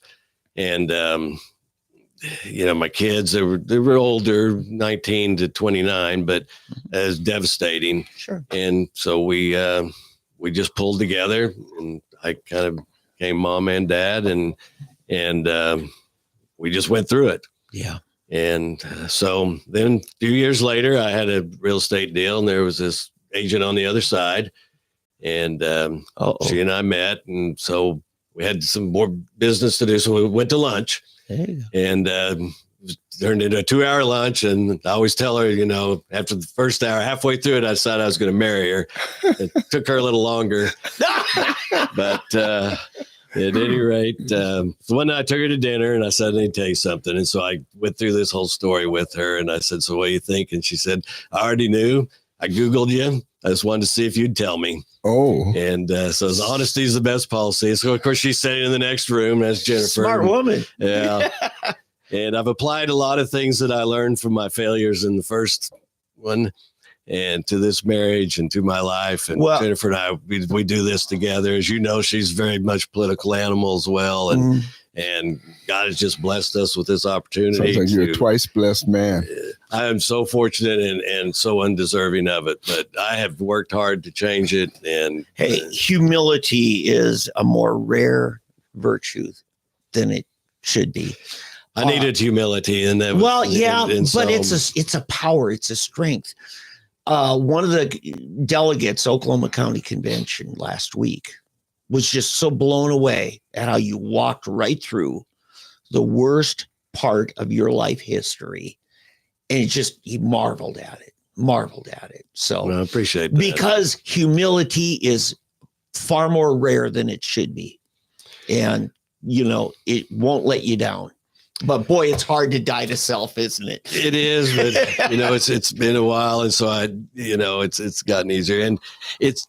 And, my kids, they were older, 19 to 29, but it was devastating. Sure. And so we just pulled together, and I kind of became mom and dad, and we just went through it. Yeah. And so then a few years later, I had a real estate deal, and there was this agent on the other side, and she and I met, and so we had some more business to do. So we went to lunch, and turned into a 2-hour lunch. And I always tell her, after the first hour, halfway through it, I decided I was going to marry her. It took her a little longer, but at any rate, one night I took her to dinner, and I said, I need to tell you something. And so I went through this whole story with her, and I said, so what do you think? And she said, I already knew. I Googled you. I just wanted to see if you'd tell me. Oh. And so honesty is the best policy. So, of course, she's sitting in the next room. That's Jennifer. Smart woman. Yeah. And I've applied a lot of things that I learned from my failures in the first one, and to this marriage and to my life. And Jennifer and I, we do this together. As you know, she's very much political animal as well. And God has just blessed us with this opportunity. Sounds like you're a twice blessed man. I am so fortunate and so undeserving of it, but I have worked hard to change it. And hey, humility is a more rare virtue than it should be. I needed humility, and that. But it's a power, it's a strength. One of the delegates, Oklahoma County Convention last week, was just so blown away at how you walked right through the worst part of your life history. And he marveled at it. So I appreciate that. Because humility is far more rare than it should be. And, it won't let you down. But boy, it's hard to die to self, isn't it? It is, but it's been a while. And so it's gotten easier, and it's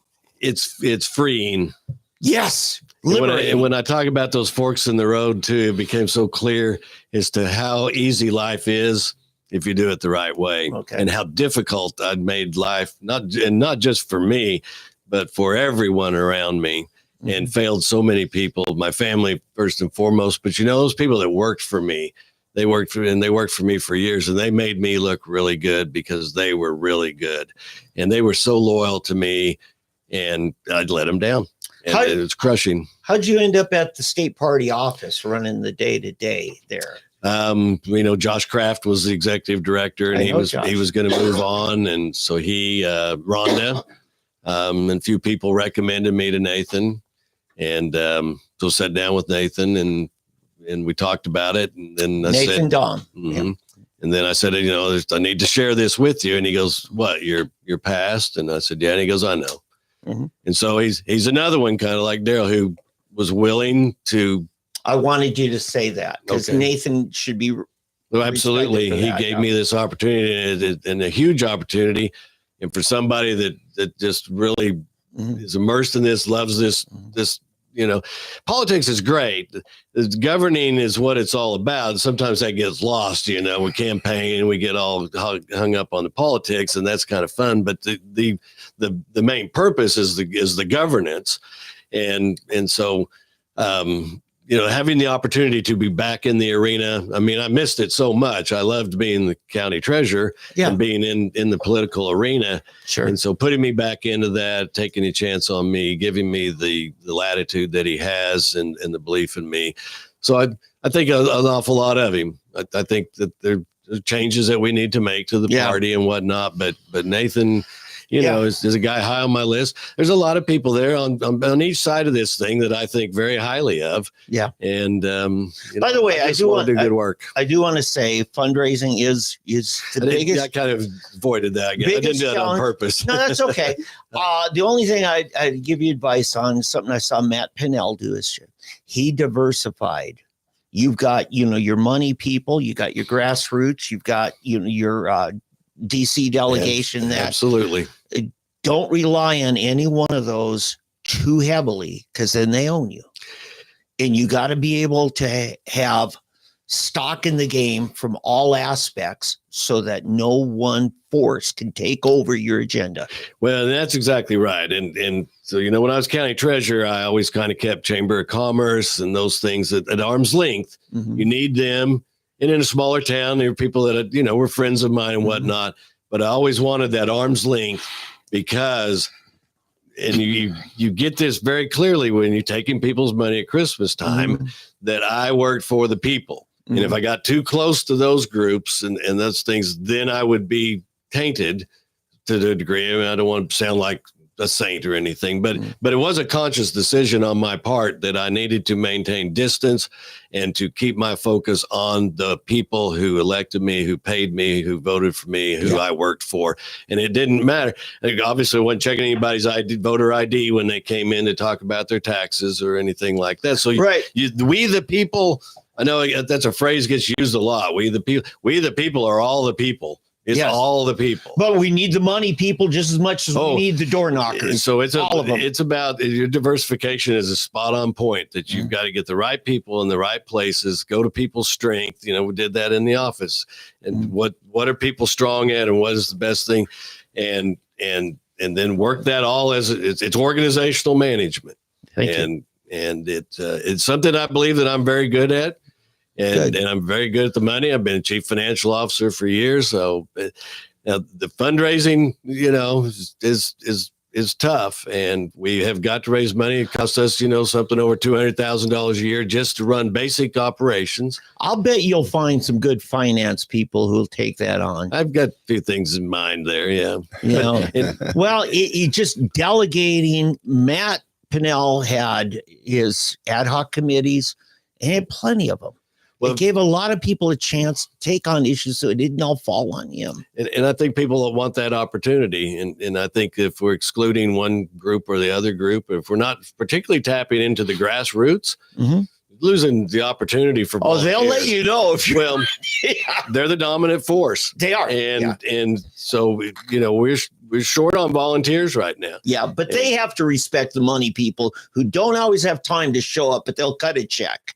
freeing. Yes. And when I talk about those forks in the road too, it became so clear as to how easy life is if you do it the right way, and how difficult I'd made life, not just for me, but for everyone around me, and failed so many people, my family first and foremost. But those people that worked for me, they worked for me for years, and they made me look really good because they were really good, and they were so loyal to me, and I'd let them down. And it was crushing. How'd you end up at the state party office running the day-to-day there? Josh Kraft was the executive director, and he was going to move on. And so Rhonda, and a few people recommended me to Nathan, and so sat down with Nathan and we talked about it. And then I Nathan said, Don. Mm-hmm. And then I said, I need to share this with you. And he goes, what, your past? And I said, yeah. And he goes, I know. Mm-hmm. And so he's another one, kind of like Daryl, who was willing to. I wanted you to say that because Nathan should be. Well, absolutely. He gave me this opportunity, and a huge opportunity. And for somebody that just really is immersed in this, loves this, politics is great. The governing is what it's all about. Sometimes that gets lost, we campaign, we get all hung up on the politics, and that's kind of fun. But the main purpose is the governance. And so, having the opportunity to be back in the arena. I mean, I missed it so much. I loved being the county treasurer and being in the political arena. Sure. And so putting me back into that, taking a chance on me, giving me the latitude that he has and the belief in me. So I think an awful lot of him. I think that there are changes that we need to make to the party and whatnot. But Nathan, is a guy high on my list. There's a lot of people there on each side of this thing that I think very highly of. Yeah. And by the way, I do want to do good work. I do want to say fundraising is the biggest. I kind of avoided that. I didn't do that on purpose. No, that's okay. The only thing I'd give you advice on, something I saw Matt Pinnell do, is he diversified. You've got, your money people, you got your grassroots, you've got, your DC delegation. Yes, absolutely. Don't rely on any one of those too heavily, because then they own you. And you got to be able to have stock in the game from all aspects so that no one force can take over your agenda. Well, that's exactly right. And so, when I was county treasurer, I always kind of kept Chamber of Commerce and those things at arm's length. Mm-hmm. You need them. And in a smaller town, there were people that, were friends of mine and whatnot. But I always wanted that arm's length because, and you get this very clearly when you're taking people's money at Christmas time, that I worked for the people. And if I got too close to those groups and those things, then I would be tainted to the degree. I mean, I don't want to sound like a saint or anything, but it was a conscious decision on my part that I needed to maintain distance and to keep my focus on the people who elected me, who paid me, who voted for me, who I worked for. And it didn't matter. Obviously, I wasn't checking anybody's voter ID when they came in to talk about their taxes or anything like that. So we the people, I know that's a phrase gets used a lot. We the people are all the people. It's all the people. But we need the money people just as much as we need the door knockers. So all of them. It's about your diversification is a spot on point that you've got to get the right people in the right places, go to people's strength. We did that in the office. And what are people strong at and what is the best thing? And then work that all as it's organizational management. Thank you. And it's something I believe that I'm very good at. And I'm very good at the money. I've been a chief financial officer for years. So the fundraising, is tough. And we have got to raise money. It costs us, something over $200,000 a year just to run basic operations. I'll bet you'll find some good finance people who'll take that on. I've got a few things in mind there. Yeah. Well, it just delegating. Matt Pinnell had his ad hoc committees and had plenty of them. It gave a lot of people a chance to take on issues so it didn't all fall on him. And I think people want that opportunity. And I think if we're excluding one group or the other group, if we're not particularly tapping into the grassroots, losing the opportunity for volunteers. They'll let you know if you they're the dominant force. They are. And so, we're short on volunteers right now. Yeah, but they have to respect the money people who don't always have time to show up, but they'll cut a check.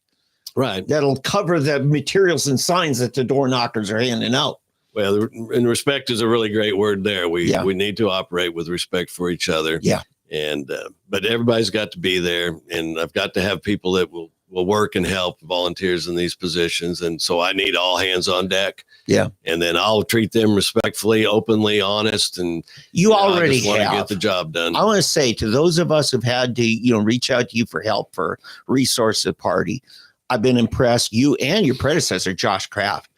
Right. That'll cover the materials and signs that the door knockers are handing out. Well, and respect is a really great word there. We need to operate with respect for each other. Yeah. And, but everybody's got to be there, and I've got to have people that will work and help volunteers in these positions. And so I need all hands on deck. Yeah. And then I'll treat them respectfully, openly, honest. And you already I just want to get the job done. I want to say to those of us who've had to, reach out to you for help for resource at party, I've been impressed. You and your predecessor, Josh Kraft,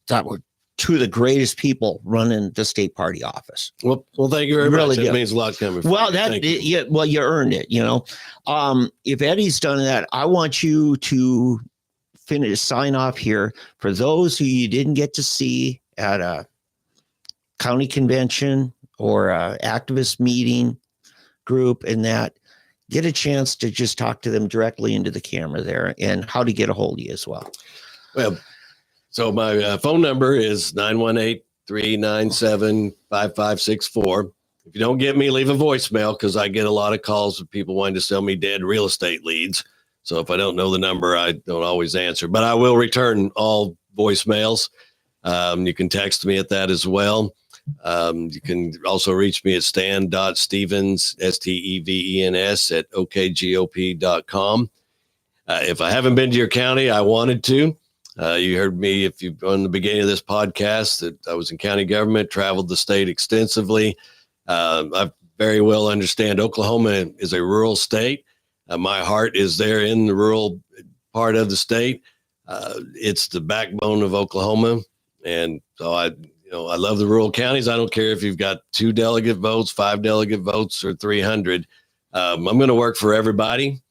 that were two of the greatest people running the state party office. Well, thank you very much. It means a lot coming from you. You earned it. If Eddie's done that, I want you to sign off here for those who you didn't get to see at a county convention or a activist meeting group, and that. Get a chance to just talk to them directly into the camera there, and how to get a hold of you as well. Well, so my phone number is 918-397-5564. If you don't get me, leave a voicemail, because I get a lot of calls of people wanting to sell me dead real estate leads. So if I don't know the number, I don't always answer, but I will return all voicemails. You can text me at that as well. You can also reach me at stan.stevens, STEVENS at okgop.com. If I haven't been to your county, I wanted to. You heard me, if you've on the beginning of this podcast, that I was in county government, traveled the state extensively. I very well understand Oklahoma is a rural state. My heart is there in the rural part of the state. It's the backbone of Oklahoma. And so I love the rural counties. I don't care if you've got 2 delegate votes, 5 delegate votes, or 300. I'm going to work for everybody.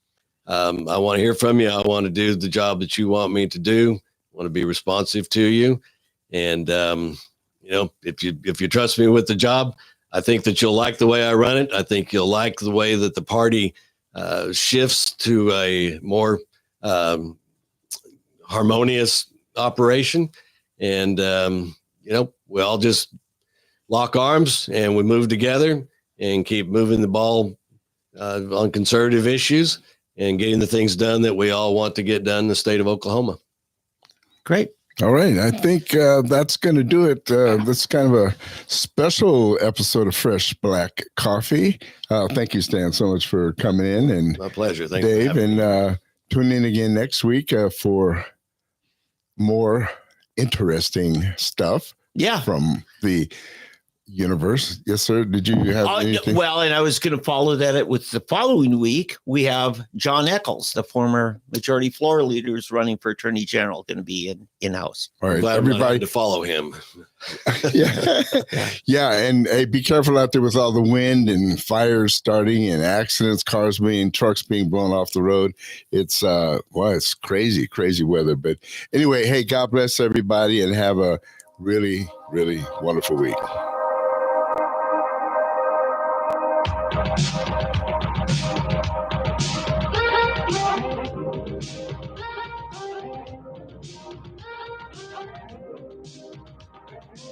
I want to hear from you. I want to do the job that you want me to do. I want to be responsive to you. And, if you trust me with the job, I think that you'll like the way I run it. I think you'll like the way that the party shifts to a more harmonious operation. And, we all just lock arms and we move together and keep moving the ball on conservative issues and getting the things done that we all want to get done in the state of Oklahoma. Great. All right. I think that's going to do it. This is kind of a special episode of Fresh Black Coffee. Thank you, Stan, so much for coming in. And My pleasure. Thank you, Dave, and tune in again next week for more interesting stuff Yeah. from the universe. Yes, sir. Did you have anything? Well, and I was going to follow that with the following week. We have John Eccles, the former majority floor leader, who's running for attorney general, going to be in-house. All right, Glad everybody to follow him. yeah. Yeah. And hey, be careful out there with all the wind and fires starting and accidents, trucks being blown off the road. It's it's crazy weather. But anyway, hey, God bless everybody and have a really, really wonderful week.